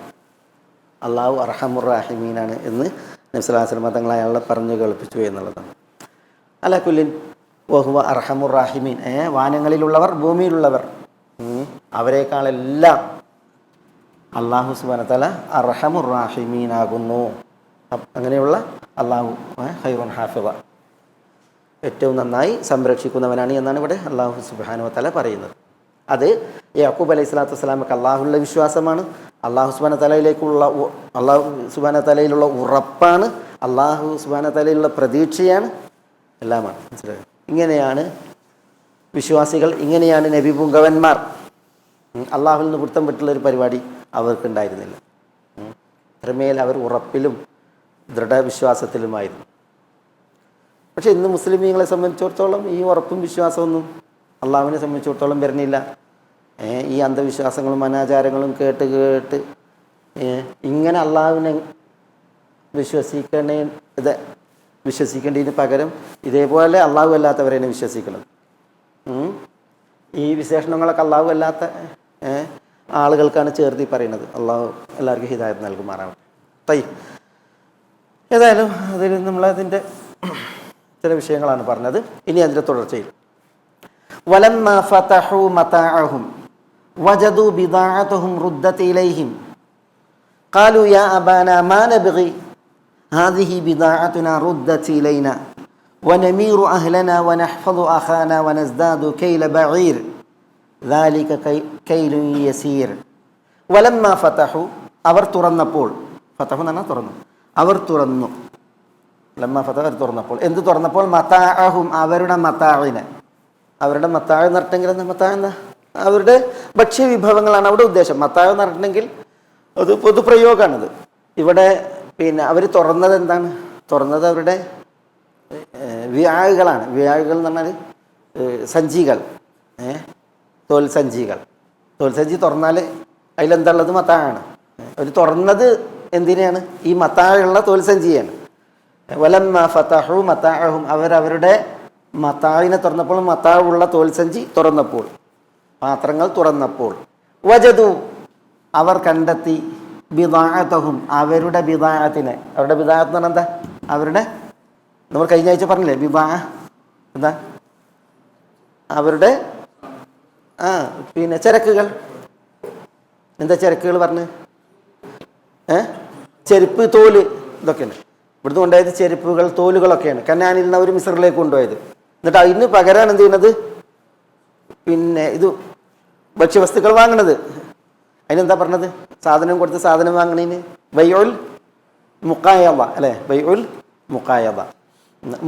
അള്ളാഹു അർഹമുർ റഹീമീനാണ് എന്ന് നബി സല്ലല്ലാഹു അലൈഹി വസല്ലം തങ്ങൾ അയാളെ പറഞ്ഞു കേൾപ്പിച്ചു എന്നുള്ളതാണ്. അലാ കുല്ലിൻ വഹുവ അർഹമുർ റഹീമീൻ. വാനങ്ങളിലുള്ളവർ ഭൂമിയിലുള്ളവർ അവരെക്കാളെല്ലാം അള്ളാഹു സുബ്ഹാനഹു വ തആല അർഹമുർ റഹീമീനാകുന്നു. അങ്ങനെയുള്ള അള്ളാഹു ഖൈറുൻ ഹാഫിള, ഏറ്റവും നന്നായി സംരക്ഷിക്കുന്നവനാണ് എന്നാണ് ഇവിടെ അള്ളാഹു സുബ്ഹാനഹു വ തആല പറയുന്നത്. അത് യാക്കൂബ് അലൈഹി സ്വലാത്തു വസ്സലാമക്ക് അള്ളാഹുള്ള വിശ്വാസമാണ്, അള്ളാഹു സുബ്ഹാനഹു വ തആലയിലുള്ള ഉറപ്പാണ്, അള്ളാഹു സുബ്ഹാനഹു വ തആലയിലുള്ള പ്രതീക്ഷയാണ്, എല്ലാമാണ്. മനസ്സിലായോ? ഇങ്ങനെയാണ് വിശ്വാസികൾ, ഇങ്ങനെയാണ് നബി പുങ്കവന്മാർ. അള്ളാഹുവിൽ നിന്ന് വൃത്തം വിട്ടുള്ളൊരു പരിപാടി അവർക്കുണ്ടായിരുന്നില്ല. അത്രമേൽ അവർ ഉറപ്പിലും ദൃഢവിശ്വാസത്തിലുമായിരുന്നു. പക്ഷെ ഇന്ന് മുസ്ലിമീങ്ങളെ സംബന്ധിച്ചിടത്തോളം ഈ ഉറപ്പും വിശ്വാസമൊന്നും അള്ളാഹുവിനെ സംബന്ധിച്ചിടത്തോളം വരുന്നില്ല. ഈ അന്ധവിശ്വാസങ്ങളും അനാചാരങ്ങളും കേട്ട് കേട്ട് ഇങ്ങനെ അള്ളാഹുവിനെ വിശ്വസിക്കേണ്ടതിന് പകരം ഇതേപോലെ അള്ളാഹു അല്ലാത്തവരെന്നെ വിശ്വസിക്കണം. ഈ വിശേഷണങ്ങളൊക്കെ അള്ളാഹു അല്ലാത്ത ആളുകൾക്കാണ് ചേർത്തി പറയുന്നത്. അള്ളാഹു എല്ലാവർക്കും ഹിദായത്ത് നൽകുമാറാവട്ടെ. ഏതായാലും അതിൽ നമ്മളതിൻ്റെ ചില വിഷയങ്ങളാണ് പറഞ്ഞത്. ഇനി അതിൻ്റെ തുടർച്ചയിൽ വലമ്മ ഫതഹു മതാഅഹും വജദു ബിദാഅതഹും റുദ്ദത് ഇലൈഹിം ഖാലു യാ അബാനാ മാ നബ്ഗി ഹാദിഹി ബിദാഅതുനാ റുദ്ദത് ഇലൈനാ വനമീറു അഹ്ലനാ വനഹ്ഫദു അഖാനാ വനസ്ദാദു കൈല ബഈർ ദാലിക കൈലുൻ യസീർ. വലമ്മ ഫതഹു, അവർ തുറന്നപ്പോൾ, ഫതഹു എന്ന് പറഞ്ഞാൽ തുറന്നു, അവർ തുറന്നു. ലമ്മ ഫതഹു, അവർ തുറന്നപ്പോൾ. എന്ത് തുറന്നപ്പോൾ? മതാഅഹും, അവരുടെ മതാഇനെ. അവരുടെ മത്താഴ് എന്ന് പറഞ്ഞിട്ടെങ്കിൽ എന്താ? മത്താഴ് എന്താ? അവരുടെ ഭക്ഷ്യവിഭവങ്ങളാണ് അവിടെ ഉദ്ദേശം. മത്താഴ് എന്ന് പറഞ്ഞിട്ടുണ്ടെങ്കിൽ അത് പൊതുപ്രയോഗമാണിത്. ഇവിടെ പിന്നെ അവർ തുറന്നത് എന്താണ്? തുറന്നത് അവരുടെ വ്യാഴുകളാണ്. വ്യാഴുകൾ എന്ന് പറഞ്ഞാൽ സഞ്ചികൾ, തോൽസഞ്ചികൾ. തോൽസഞ്ചി തുറന്നാൽ അതിലെന്താ ഉള്ളത്? മത്താഴാണ്. അവർ തുറന്നത് എന്തിനാണ്? ഈ മത്താഴുള്ള തോൽസഞ്ചിയാണ്. വലമ്മ ഫതഹു മതാഅഹും, അവരവരുടെ മത്താഴിനെ തുറന്നപ്പോൾ, മത്താഴുള്ള തോൽസഞ്ചി തുറന്നപ്പോൾ, പാത്രങ്ങൾ തുറന്നപ്പോൾ, വജദു, അവർ കണ്ടെത്തി, ബിദാഅതഹും, അവരുടെ ബിദാഅത്തിനെ. അവരുടെ ബിദാഅത്ത് എന്ന് പറഞ്ഞാൽ എന്താ? അവരുടെ, നമ്മൾ കഴിഞ്ഞ ആഴ്ച പറഞ്ഞില്ലേ ബിദാഅ എന്താ? അവരുടെ പിന്നെ ചരക്കുകൾ. എന്താ ചരക്കുകൾ പറഞ്ഞ്? ചെരുപ്പ്, തോല്, ഇതൊക്കെയാണ്. ഇവിടുന്ന് കൊണ്ടുപോയത് ചെരുപ്പുകൾ, തോലുകളൊക്കെയാണ്. കനാനിൽ നിന്ന് അവർ മിസ്രിലേക്ക് കൊണ്ടുപോയത്. എന്നിട്ട് അതിന് പകരമാണ് എന്ത് ചെയ്യുന്നത്? പിന്നെ ഇത് ഭക്ഷ്യവസ്തുക്കൾ വാങ്ങണത്. അതിനെന്താ പറഞ്ഞത്? സാധനം കൊടുത്ത് സാധനം വാങ്ങണതിന് ബൈഉൽ മുഖായദ, അല്ലേ? ബൈഉൽ മുഖായദ,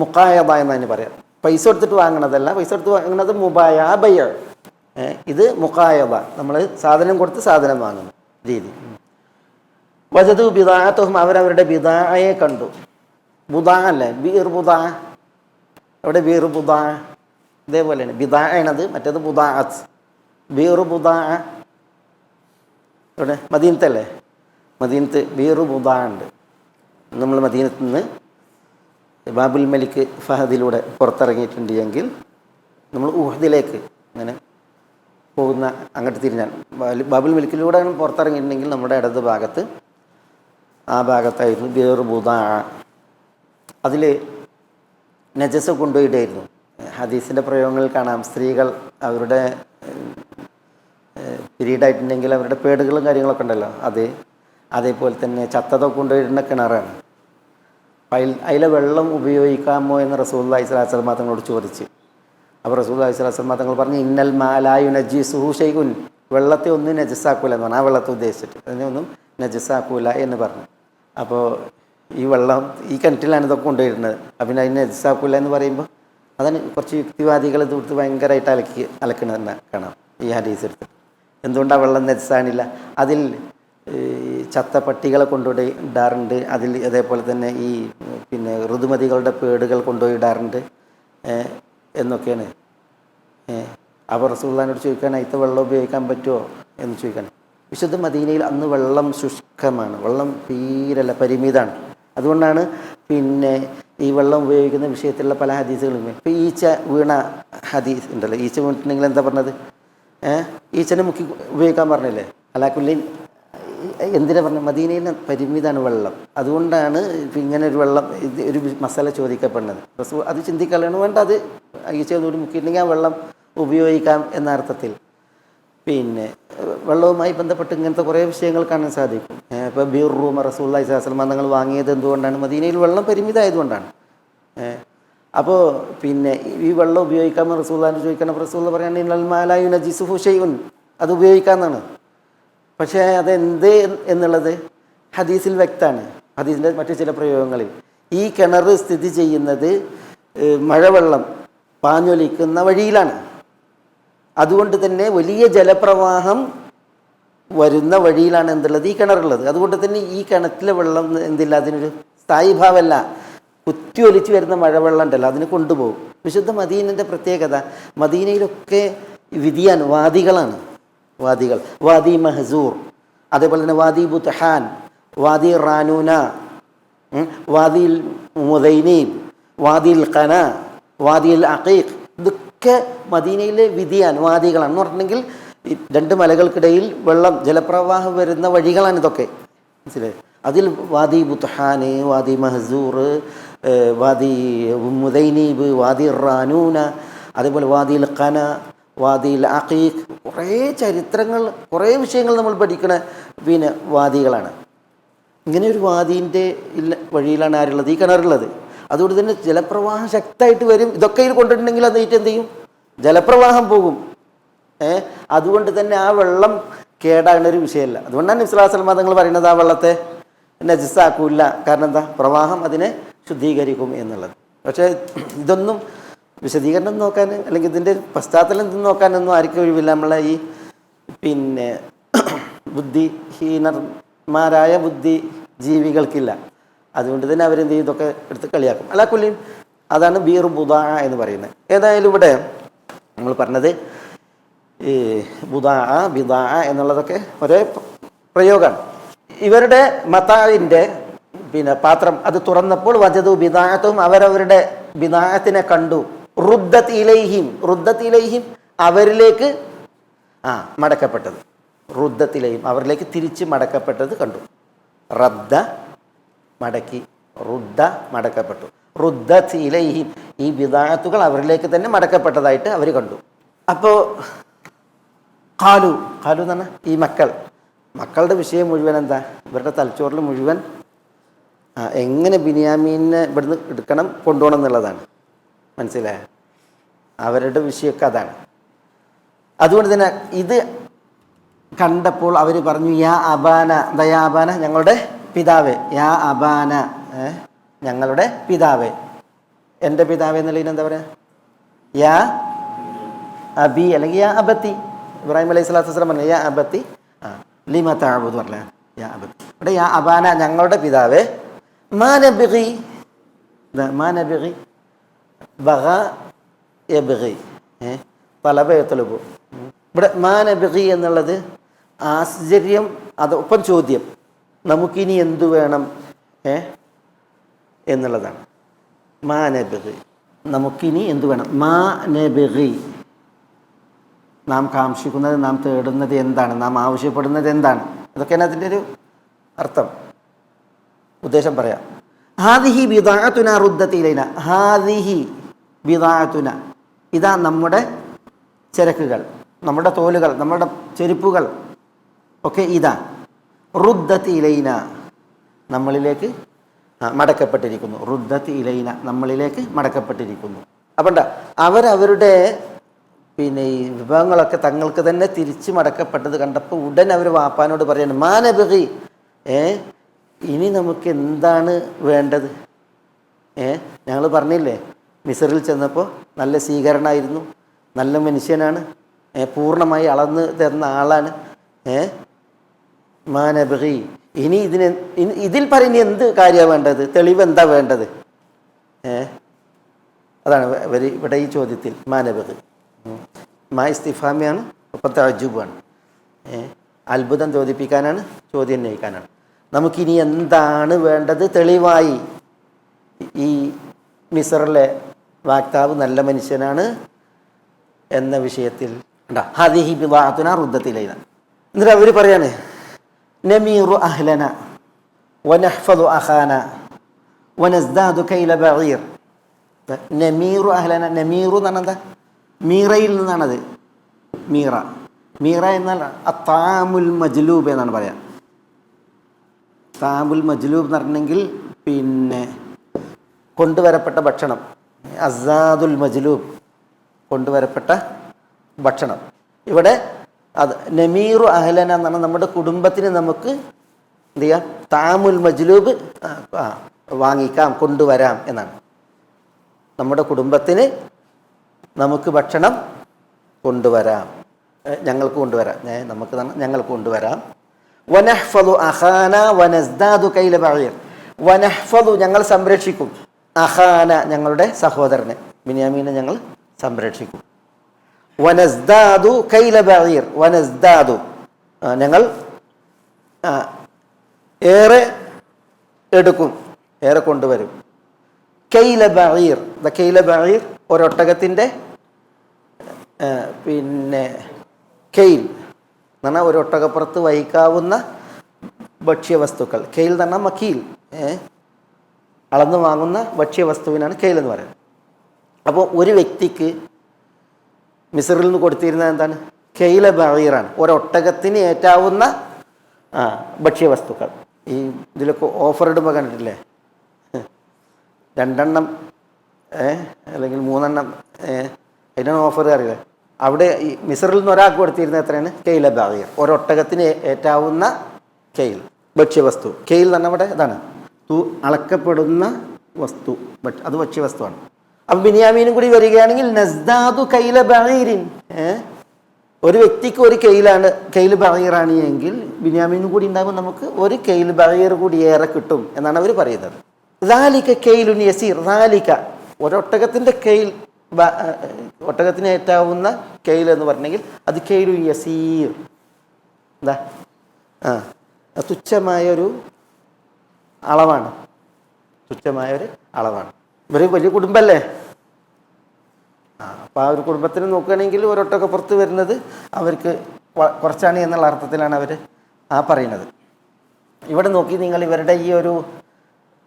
മുഖായദ എന്നതിന് പറയാം. പൈസ കൊടുത്തിട്ട് വാങ്ങണതല്ല, പൈസ കൊടുത്ത് വാങ്ങണത് മുബായ, ബൈഅ. ഇത് മുഖായദ, നമ്മൾ സാധനം കൊടുത്ത് സാധനം വാങ്ങുന്ന രീതി. വജദു ബിദാഅതഹും, അവരവരുടെ ബിദാഅയെ കണ്ടു. ബുദാ അല്ലേ? ബീർ ബുദാ. അവിടെ ബീർ ബുദാ ഇതേപോലെയാണ്. ബിദാ ആണത്, മറ്റേത് ബുദാഅത്ത്. ബീർ ബുദാ ഇവിടെ മദീനത്തല്ലേ? മദീനത്ത് ബീർ ബുദാ ഉണ്ട്. നമ്മൾ മദീനത്ത് നിന്ന് ബാബുൽ മലിക് ഫഹദിലൂടെ പുറത്തിറങ്ങിയിട്ടുണ്ട് എങ്കിൽ നമ്മൾ ഉഹദിലേക്ക് അങ്ങനെ പോകുന്ന, അങ്ങോട്ട് തിരിഞ്ഞാൽ ബാബുൽ മലിക്കിലൂടെ പുറത്തിറങ്ങിയിട്ടുണ്ടെങ്കിൽ നമ്മുടെ ഇടത് ഭാഗത്ത്, ആ ഭാഗത്തായിരുന്നു ബീർ ബുദാ. അതിൽ നജസ് കൊണ്ടുപോയിട്ടായിരുന്നു. ഹദീസിൻ്റെ പ്രയോഗങ്ങളിൽ കാണാം, സ്ത്രീകൾ അവരുടെ പീരീഡായിട്ടുണ്ടെങ്കിൽ അവരുടെ പേടുകളും കാര്യങ്ങളൊക്കെ ഉണ്ടല്ലോ, അത് അതേപോലെ തന്നെ ചത്തതൊക്കെ കൊണ്ടുപോയിടുന്ന കിണറാണ്. അതിലെ വെള്ളം ഉപയോഗിക്കാമോ എന്ന് റസൂലുള്ളാഹി സ്വല്ലല്ലാഹു അലൈഹി വസല്ലം തങ്ങളോട് ചോദിച്ചു. അപ്പോൾ റസൂലുള്ളാഹി സ്വല്ലല്ലാഹു അലൈഹി വസല്ലം തങ്ങൾ പറഞ്ഞു, ഇന്നൽ മാ ലാ യുനജ്ജിസുഹു ഷൈഉൻ, വെള്ളത്തെ ഒന്നും നജസ്സാക്കൂല എന്ന് പറഞ്ഞു. ആ വെള്ളത്തെ ഉദ്ദേശിച്ചിട്ട് അതിനെ ഒന്നും നജസ്സാക്കൂല എന്ന് പറഞ്ഞു. അപ്പോൾ ഈ വെള്ളം ഈ കിണറ്റിലാണ് ഇതൊക്കെ കൊണ്ടുവരുന്നത്, അപ്പം പിന്നെ അതിനെ നജസ്സാക്കൂല എന്ന് പറയുമ്പോൾ അതാണ് കുറച്ച് യുക്തിവാദികൾ ഇത് കൊടുത്ത് ഭയങ്കരമായിട്ട് അലക്കണമെന്ന് കാണാം ഈ ഹദീസ് എടുത്ത്. എന്തുകൊണ്ടാണ് വെള്ളം നജസ്സാണില്ല? അതിൽ ചത്ത പട്ടികളെ കൊണ്ടുപോയി ഇടാറുണ്ട്, അതിൽ അതേപോലെ തന്നെ ഈ പിന്നെ ഋതുമതികളുടെ പേടുകൾ കൊണ്ടുപോയി ഇടാറുണ്ട് എന്നൊക്കെയാണ്. അപ്പോൾ റസൂലുള്ളാഹിനോട് ചോദിക്കാൻ, അതിത്തെ വെള്ളം ഉപയോഗിക്കാൻ പറ്റുമോ എന്ന് ചോദിക്കാൻ. വിശുദ്ധ മദീനയിൽ അന്ന് വെള്ളം ശുഷ്കമാണ്, വെള്ളം തീരല്ല, പരിമിതമാണ്. അതുകൊണ്ടാണ് പിന്നെ ഈ വെള്ളം ഉപയോഗിക്കുന്ന വിഷയത്തിലുള്ള പല ഹദീസുകളും. ഇപ്പോൾ ഈച്ച വീണ ഹദീസ് ഉണ്ടല്ലോ, ഈച്ച വീണിട്ടുണ്ടെങ്കിൽ എന്താ പറഞ്ഞത്? ഈച്ചനെ മുക്കി ഉപയോഗിക്കാൻ പറഞ്ഞില്ലേ? അലാക്കുല്ലിൻ എന്തിനാ പറഞ്ഞത്? മദീനയിൽ പരിമിതമാണ് വെള്ളം. അതുകൊണ്ടാണ് ഇങ്ങനെ ഒരു വെള്ളം, ഇത് ഒരു മസാല ചോദിക്കപ്പെടുന്നത്. അത് ചിന്തിക്കാനാണ് വേണ്ട. അത് ഈച്ച ഒന്നുകൂടി മുക്കിയിട്ടുണ്ടെങ്കിൽ ആ വെള്ളം ഉപയോഗിക്കാം എന്ന അർത്ഥത്തിൽ. പിന്നെ വെള്ളവുമായി ബന്ധപ്പെട്ട് ഇങ്ങനത്തെ കുറേ വിഷയങ്ങൾ കാണാൻ സാധിക്കും. ഇപ്പോൾ ബീറൂമ റസൂലുള്ളാഹി സ്വല്ലല്ലാഹു അലൈഹി വസല്ലം തങ്ങൾ വാങ്ങിയത് എന്തുകൊണ്ടാണ്? മദീനയിൽ വെള്ളം പരിമിതമായതുകൊണ്ടാണ്. അപ്പോൾ പിന്നെ ഈ വെള്ളം ഉപയോഗിക്കാമെന്ന് റസൂലുള്ളാഹിനോട് ചോദിക്കണം. റസൂലുള്ളാഹി പറയുകയാണ് ഇന്നൽ മാ ലാ യുനജ്ജിസുഹു ഷൈഉൻ, അത് ഉപയോഗിക്കാമെന്നാണ്. പക്ഷേ അതെന്ത് എന്നുള്ളത് ഹദീസിൽ വ്യക്തമാണ്. ഹദീസിൻ്റെ മറ്റു ചില പ്രയോഗങ്ങളിൽ ഈ കിണർ സ്ഥിതി ചെയ്യുന്നത് മഴവെള്ളം പാഞ്ഞൊലിക്കുന്ന വഴിയിലാണ്. അതുകൊണ്ട് തന്നെ വലിയ ജലപ്രവാഹം വരുന്ന വഴിയിലാണ് എന്തുള്ളത്? ഈ കിണറുള്ളത്. അതുകൊണ്ട് തന്നെ ഈ കിണറ്റിലെ വെള്ളം എന്തില്ല, അതിനൊരു സ്ഥായിഭാവമല്ല. കുത്തിയൊലിച്ച് വരുന്ന മഴവെള്ളം ഉണ്ടല്ലോ, അതിന് കൊണ്ടുപോകും. വിശുദ്ധ മദീനൻ്റെ പ്രത്യേകത, മദീനയിലൊക്കെ വിദിയാൻ വാദികളാണ്. വാദികൾ, വാദി മഹസൂർ, അതേപോലെ തന്നെ വാദി ബുത്ഹാൻ, വാദി റാനൂന, വാദിൽ മുദൈനീബ്, വാദിൽ ഖന, വാദിൽ അഖീഖ്, ഇതൊക്കെ മദീനയിലെ വിദിയാൻ വാദികളാണ്. എന്ന് പറഞ്ഞിട്ടുണ്ടെങ്കിൽ ഈ രണ്ട് മലകൾക്കിടയിൽ വെള്ളം ജലപ്രവാഹം വരുന്ന വഴികളാണ് ഇതൊക്കെ, മനസ്സിലായി? അതിൽ വാദി ബുത്ഹാന്, വാദി മഹസൂർ, വാദി മുദൈനീബ്, വാദി റാനൂന, അതേപോലെ വാദിൽ ഖന, വാദിൽ അഖീഖ്, കുറേ ചരിത്രങ്ങൾ, കുറേ വിഷയങ്ങൾ നമ്മൾ പഠിക്കുന്ന പിന്നെ വാദികളാണ്. ഇങ്ങനെ ഒരു വാദീൻ്റെ വഴിയിലാണ് ആരുള്ളത്? ഈ കിണറുള്ളത്. അതുകൊണ്ട് തന്നെ ജലപ്രവാഹം ശക്തമായിട്ട് വരും. ഇതൊക്കെ ഇതിൽ കൊണ്ടിട്ടുണ്ടെങ്കിൽ അത് എന്ത് ചെയ്യും? ജലപ്രവാഹം പോകും. അതുകൊണ്ട് തന്നെ ആ വെള്ളം കേടാകുന്ന ഒരു വിഷയമല്ല. അതുകൊണ്ടാണ് നബി സ്വല്ലല്ലാഹു അലൈഹി വസല്ലം തങ്ങൾ പറയുന്നത് ആ വെള്ളത്തെ നജസാക്കൂല്ല. കാരണം എന്താ? പ്രവാഹം അതിനെ ശുദ്ധീകരിക്കും എന്നുള്ളത്. പക്ഷേ ഇതൊന്നും വിശദീകരണം നോക്കാൻ അല്ലെങ്കിൽ ഇതിൻ്റെ പശ്ചാത്തലം നോക്കാനൊന്നും ആർക്കും ഒഴിവില്ല. നമ്മളെ ഈ പിന്നെ ബുദ്ധിഹീനന്മാരായ ബുദ്ധി ജീവികൾക്കില്ല. അതുകൊണ്ട് തന്നെ അവരെന്ത് ചെയ്യും? ഇതൊക്കെ എടുത്ത് കളിയാക്കും. അലാക്കുല്ലിൻ അതാണ് ബീർ ബുദാ എന്ന് പറയുന്നത്. ഏതായാലും ഇവിടെ നമ്മൾ പറഞ്ഞത് ഈ ബുദാ ബിദാ എന്നുള്ളതൊക്കെ ഒരേ പ്രയോഗമാണ്. ഇവരുടെ മതാവിൻ്റെ പിന്നെ പാത്രം അത് തുറന്നപ്പോൾ വജദു ബിദാഅത്തും, അവരവരുടെ ബിദാഅത്തിനെ കണ്ടു. റുദ്ദത്ത് ഇലൈഹിം, റുദ്ദത്ത് ഇലൈഹിം അവരിലേക്ക് മടക്കപ്പെട്ടത്. റുദ്ദത്ത് ഇലൈഹിം അവരിലേക്ക് തിരിച്ച് മടക്കപ്പെട്ടത് കണ്ടു. റദ്ദ മടക്കി, റുദ്ദ മടക്കപ്പെട്ടു. റുദ്ദത്ത് ഇലൈഹിം ഈ ബിദാഅത്തുകൾ അവരിലേക്ക് തന്നെ മടക്കപ്പെട്ടതായിട്ട് അവർ കണ്ടു. അപ്പോൾ ഖാലു ഖാലു എന്ന് പറഞ്ഞാൽ ഈ മക്കളുടെ വിഷയം മുഴുവൻ എന്താ? ഇവരുടെ തലച്ചോറിൽ മുഴുവൻ എങ്ങനെ ബിനിയാമീനെ ഇവിടുന്ന് എടുക്കണം, കൊണ്ടുപോകണം എന്നുള്ളതാണ്. മനസ്സിലായ? അവരുടെ വിഷയമൊക്കെ അതാണ്. അതുകൊണ്ട് തന്നെ ഇത് കണ്ടപ്പോൾ അവർ പറഞ്ഞു യാ അബാന, എന്താ യാ അബാന? ഞങ്ങളുടെ പിതാവേ. യാ അബാന, ഞങ്ങളുടെ പിതാവേ. എൻ്റെ പിതാവേ എന്നുള്ളതിന് എന്താ പറയുക? യാ അബി അല്ലെങ്കിൽ യാ അബത്തി. ഇബ്രാഹിം അലൈഹി സ്വലാത്തു വസ്സലാം പറഞ്ഞു യാ അബത്തി ലിമ തഅബുദു പറഞ്ഞ യാ അബത്തി. ഇവിടെ യാ അബാന ഞങ്ങളുടെ പിതാവേ. മാ നബ്ഗി, മാ നബ്ഗി, ബഗ യബ്ഗി, തലബ യത്ലബു. ഇവിടെ മാ നബ്ഗി എന്നുള്ളത് ആശ്ചര്യം, അതൊപ്പം ചോദ്യം, നമുക്കിനി എന്തു വേണം എന്നുള്ളതാണ്. മാ നബ്ഗി, നമുക്കിനി എന്തു വേണം. മാ നബ്ഗി, നാം കാക്ഷിക്കുന്നത്, നാം തേടുന്നത് എന്താണ്, നാം ആവശ്യപ്പെടുന്നത് എന്താണ്, ഇതൊക്കെയാണ് അതിൻ്റെ ഒരു അർത്ഥം, ഉദ്ദേശം പറയാം. ഹാദിഹി ബിദാഅത്തുന റുദ്ദത്ത് ഇലൈന, ഹാദിഹി ബിദാഅത്തുന, ഇതാ നമ്മുടെ ചരക്കുകൾ, നമ്മുടെ തോലുകൾ, നമ്മുടെ ചെരുപ്പുകൾ ഒക്കെ ഇതാ റുദ്ദത്ത് ഇലൈന നമ്മളിലേക്ക് മടക്കപ്പെട്ടിരിക്കുന്നു. റുദ്ദത്ത് ഇലൈന നമ്മളിലേക്ക് മടക്കപ്പെട്ടിരിക്കുന്നു. അപ്പം അവരവരുടെ പിന്നെ ഈ വിഭവങ്ങളൊക്കെ തങ്ങൾക്ക് തന്നെ തിരിച്ച് മടക്കപ്പെട്ടത് കണ്ടപ്പോൾ ഉടൻ അവർ വാപ്പാനോട് പറയാണ് മാ നബ്ഗി, ഇനി നമുക്ക് എന്താണ് വേണ്ടത്? ഞങ്ങൾ പറഞ്ഞില്ലേ മിസ്റിൽ ചെന്നപ്പോൾ നല്ല സ്വീകരണമായിരുന്നു, നല്ല മനുഷ്യനാണ്, പൂർണ്ണമായി അളന്ന് തരുന്ന ആളാണ്. മാ നബ്ഗി, ഇനി ഇതിൽ പറയുന്ന എന്ത് കാര്യമാണ് വേണ്ടത്? തെളിവ് എന്താ വേണ്ടത്? അതാണ് ഇവിടെ ഈ ചോദ്യത്തിൽ മാ നബ്ഗി. മാ ഇസ്തിഫാമിയാണ്, ഒപ്പം തഅജ്ജുബാണ്. അത്ഭുതം ചോദിപ്പിക്കാനാണ്, ചോദ്യം ഉന്നയിക്കാനാണ്. നമുക്കിനി എന്താണ് വേണ്ടത്? തെളിവായി ഈ മിസ്റിലെ വാക്താവ് നല്ല മനുഷ്യനാണ് എന്ന വിഷയത്തിൽ ഹാദിഹി ബിദാഅത്തുന റുദ്ദത്ത് ഇലൈന. എന്നിട്ട് അവർ പറയാണ് നമീറു അഹ്ലന വനഹ്ഫദു അഖാന വനസ്ദാദു കൈല ബഈർ. നമീറു അഹ്ലന, നമീറു എന്ന് പറഞ്ഞാൽ എന്താ? മീറയിൽ നിന്നാണത്. മീറ മീറ എന്നാൽ താമുൽ മജ്ലൂബ് എന്നാണ് പറയാം. താമുൽ മജ്ലൂബ് എന്ന് പറഞ്ഞെങ്കിൽ പിന്നെ കൊണ്ടുവരപ്പെട്ട ഭക്ഷണം. അസാദുൽ മജ്ലൂബ് കൊണ്ടുവരപ്പെട്ട ഭക്ഷണം. ഇവിടെ അത് നമീറു അഹ്ലന എന്നാണ്, നമ്മുടെ കുടുംബത്തിന് നമുക്ക് എന്ത് ചെയ്യാം, താമുൽ മജ്ലൂബ് വാങ്ങിക്കാം, കൊണ്ടുവരാം എന്നാണ്. നമ്മുടെ കുടുംബത്തിന് നമുക്ക് ഭക്ഷണം കൊണ്ടുവരാം, ഞങ്ങൾക്ക് കൊണ്ടുവരാം, ഞങ്ങൾക്ക് കൊണ്ടുവരാം. വനഹ്ഫദു അഖാന വനസ്ദാദു കൈല ബഈർ. വനഹ്ഫദു ഞങ്ങൾ സംരക്ഷിക്കും, അഖാന ഞങ്ങളുടെ സഹോദരനെ ബിന്യാമീനെ ഞങ്ങൾ സംരക്ഷിക്കും. വനസ്ദാദു കൈല ബഈർ. വനസ്ദാദു ഞങ്ങൾ ഏറെ എടുക്കും, ഏറെ കൊണ്ടുവരും. കൈല ബഈർ. കൈല ബഈർ ഒരൊട്ടകത്തിൻ്റെ പിന്നെ കെയിൽ എന്ന് പറഞ്ഞാൽ ഒരൊട്ടകപ്പുറത്ത് വഹിക്കാവുന്ന ഭക്ഷ്യവസ്തുക്കൾ. കെയിൽ എന്ന് പറഞ്ഞാൽ മക്കീൽ, അളന്ന് വാങ്ങുന്ന ഭക്ഷ്യവസ്തുവിനാണ് കെയിൽ എന്ന് പറയുന്നത്. അപ്പോൾ ഒരു വ്യക്തിക്ക് മിസ്റിൽ നിന്ന് കൊടുത്തിരുന്നത് എന്താണ്? കെയില ബഈറാണ്, ഒരൊട്ടകത്തിന് ഏറ്റാവുന്ന ഭക്ഷ്യവസ്തുക്കൾ. ഈ ഇതിലൊക്കെ ഓഫർ ഇടുമ്പോൾ കണ്ടിട്ടില്ലേ, 2 അല്ലെങ്കിൽ 3 അതിനാണ് ഓഫർ അറിയില്ല. അവിടെ ഈ മിസ്റിൽ നിന്ന് ഒരാൾക്ക് കൊടുത്തിരുന്നത് എത്രയാണ്? കെയില ബഈർ, ഒരൊട്ടകത്തിന് ഏറ്റാവുന്ന കെയിൽ, ഭക്ഷ്യവസ്തു. കെയിൽ എന്ന് പറഞ്ഞാൽ ഇവിടെ ഇതാണ്, അളക്കപ്പെടുന്ന വസ്തു, അത് ഭക്ഷ്യവസ്തുവാണ്. അപ്പം ബിന്യാമീനും കൂടി വരികയാണെങ്കിൽ നസ്ദാദു കൈല ബഈരിൻ, ഒരു വ്യക്തിക്ക് ഒരു കെയിലാണ്, കെയിൽ ബഈറാണ് എങ്കിൽ ബിന്യാമീനും കൂടി ഉണ്ടാകുമ്പോൾ നമുക്ക് ഒരു കെയിൽ ബഈർ കൂടി ഏറെ കിട്ടും എന്നാണ് അവർ പറയുന്നത്. ദാലിക കെയിലുൻ യസീർ. ദാലിക ഒരൊട്ടകത്തിൻ്റെ കെയിൽ, ഒട്ടകത്തിന് ഏറ്റാവുന്ന കെയിൽ എന്ന് പറഞ്ഞെങ്കിൽ അത് കെയിലു യസീർ, എന്താ തുച്ഛമായൊരു അളവാണ്, തുച്ഛമായൊരു അളവാണ്. ഇവർ വലിയ കുടുംബമല്ലേ, അപ്പോൾ ആ ഒരു കുടുംബത്തിന് നോക്കുകയാണെങ്കിൽ ഒരൊട്ടകപ്പുറത്ത് വരുന്നത് അവർക്ക് കുറച്ചാണ് എന്നുള്ള അർത്ഥത്തിലാണ് അവർ പറയുന്നത്. ഇവിടെ നോക്കി നിങ്ങൾ ഇവരുടെ ഈ ഒരു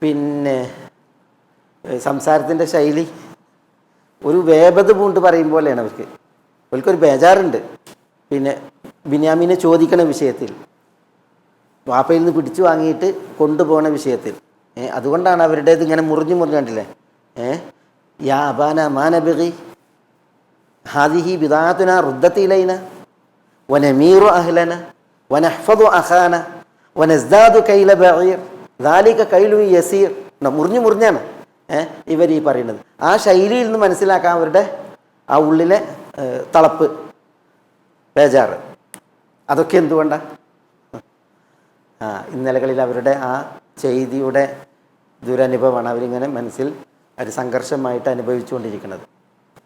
പിന്നെ സംസാരത്തിൻ്റെ ശൈലി ഒരു വേപത് പൂണ്ട് പറയും പോലെയാണ്. അവർക്കൊരു ബേജാറുണ്ട് പിന്നെ ബിന്യാമീനെ ചോദിക്കണ വിഷയത്തിൽ, വാപ്പയിൽ നിന്ന് പിടിച്ചു വാങ്ങിയിട്ട് കൊണ്ടുപോകുന്ന വിഷയത്തിൽ. അതുകൊണ്ടാണ് അവരുടേത് ഇങ്ങനെ മുറിഞ്ഞു കണ്ടില്ലേ. യാ അബാന മാനബി ഹാദിഹി ബിദാഅതുനാ റുദ്ദത് ഇലൈന വനമീറു അഹ്ലന വനഹ്ഫദു അഖാന വനസ്ദാദു കൈല ബഈർ ദാലിക കൈലുൻ യസീർ. മുറിഞ്ഞാണ് ഇവർ ഈ പറയുന്നത്. ആ ശൈലിയിൽ നിന്ന് മനസ്സിലാക്കാൻ അവരുടെ ആ ഉള്ളിലെ തളപ്പ്, ബേജാറ്, അതൊക്കെ എന്തുകൊണ്ടാണ്? ഇന്നലകളിൽ അവരുടെ ആ ചെയ്തിയുടെ ദുരനുഭവമാണ് അവരിങ്ങനെ മനസ്സിൽ ഒരു സംഘർഷമായിട്ട് അനുഭവിച്ചുകൊണ്ടിരിക്കുന്നത്.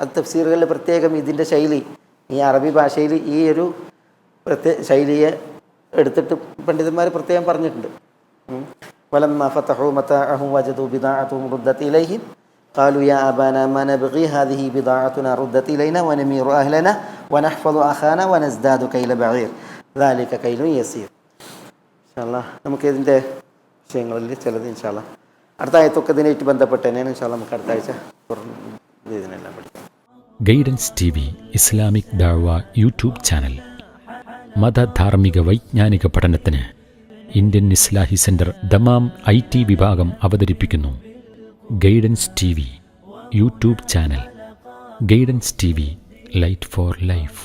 അത് തഫ്സീറുകളിൽ പ്രത്യേകം ഇതിൻ്റെ ശൈലി, ഈ അറബി ഭാഷയിൽ ഈ ഒരു ശൈലിയെ എടുത്തിട്ട് പണ്ഡിതന്മാർ പ്രത്യേകം പറഞ്ഞിട്ടുണ്ട്. വലമ്മാ ഫതഹു മതാഅഹും വജദു ബിദാഅതുഹും റുദ്ദത് ഇലൈഹിം ഖാലു യാ അബാനാ മാ നബ്ഗി ഹാദിഹി ബിദാഅതുനാ റുദ്ദത് ഇലൈനാ വനമീറു അഹ്ലനാ വനഹ്ഫദു അഖാനാ വനസ്ദാദു കൈല ബഈർ ദാലിക കൈലുൻ യസീർ. ഇൻഷാ അല്ലാഹ് നമുക്ക് ഇതിൻ്റെ വിഷയങ്ങളിൽ ചിലത് ഇൻഷാ അല്ലാഹ് അടുത്ത ആയത്തൊക്കെ ഇതിനായിട്ട് ബന്ധപ്പെട്ട് തന്നെയാണ്. ഇൻഷാ അല്ലാഹ് നമുക്ക് അടുത്ത ആഴ്ച ഇതിനെല്ലാം പഠിക്കാം. ഗൈഡൻസ് TV ഇസ്ലാമിക് ദഅവ യൂട്യൂബ് ചാനൽ മതധാർമ്മിക വൈജ്ഞാനിക പഠനത്തിന് Indian Islahi centre Dammam IT വിഭാഗം അവതരിപ്പിക്കുന്നു guidance TV YouTube channel. Guidance TV light for life.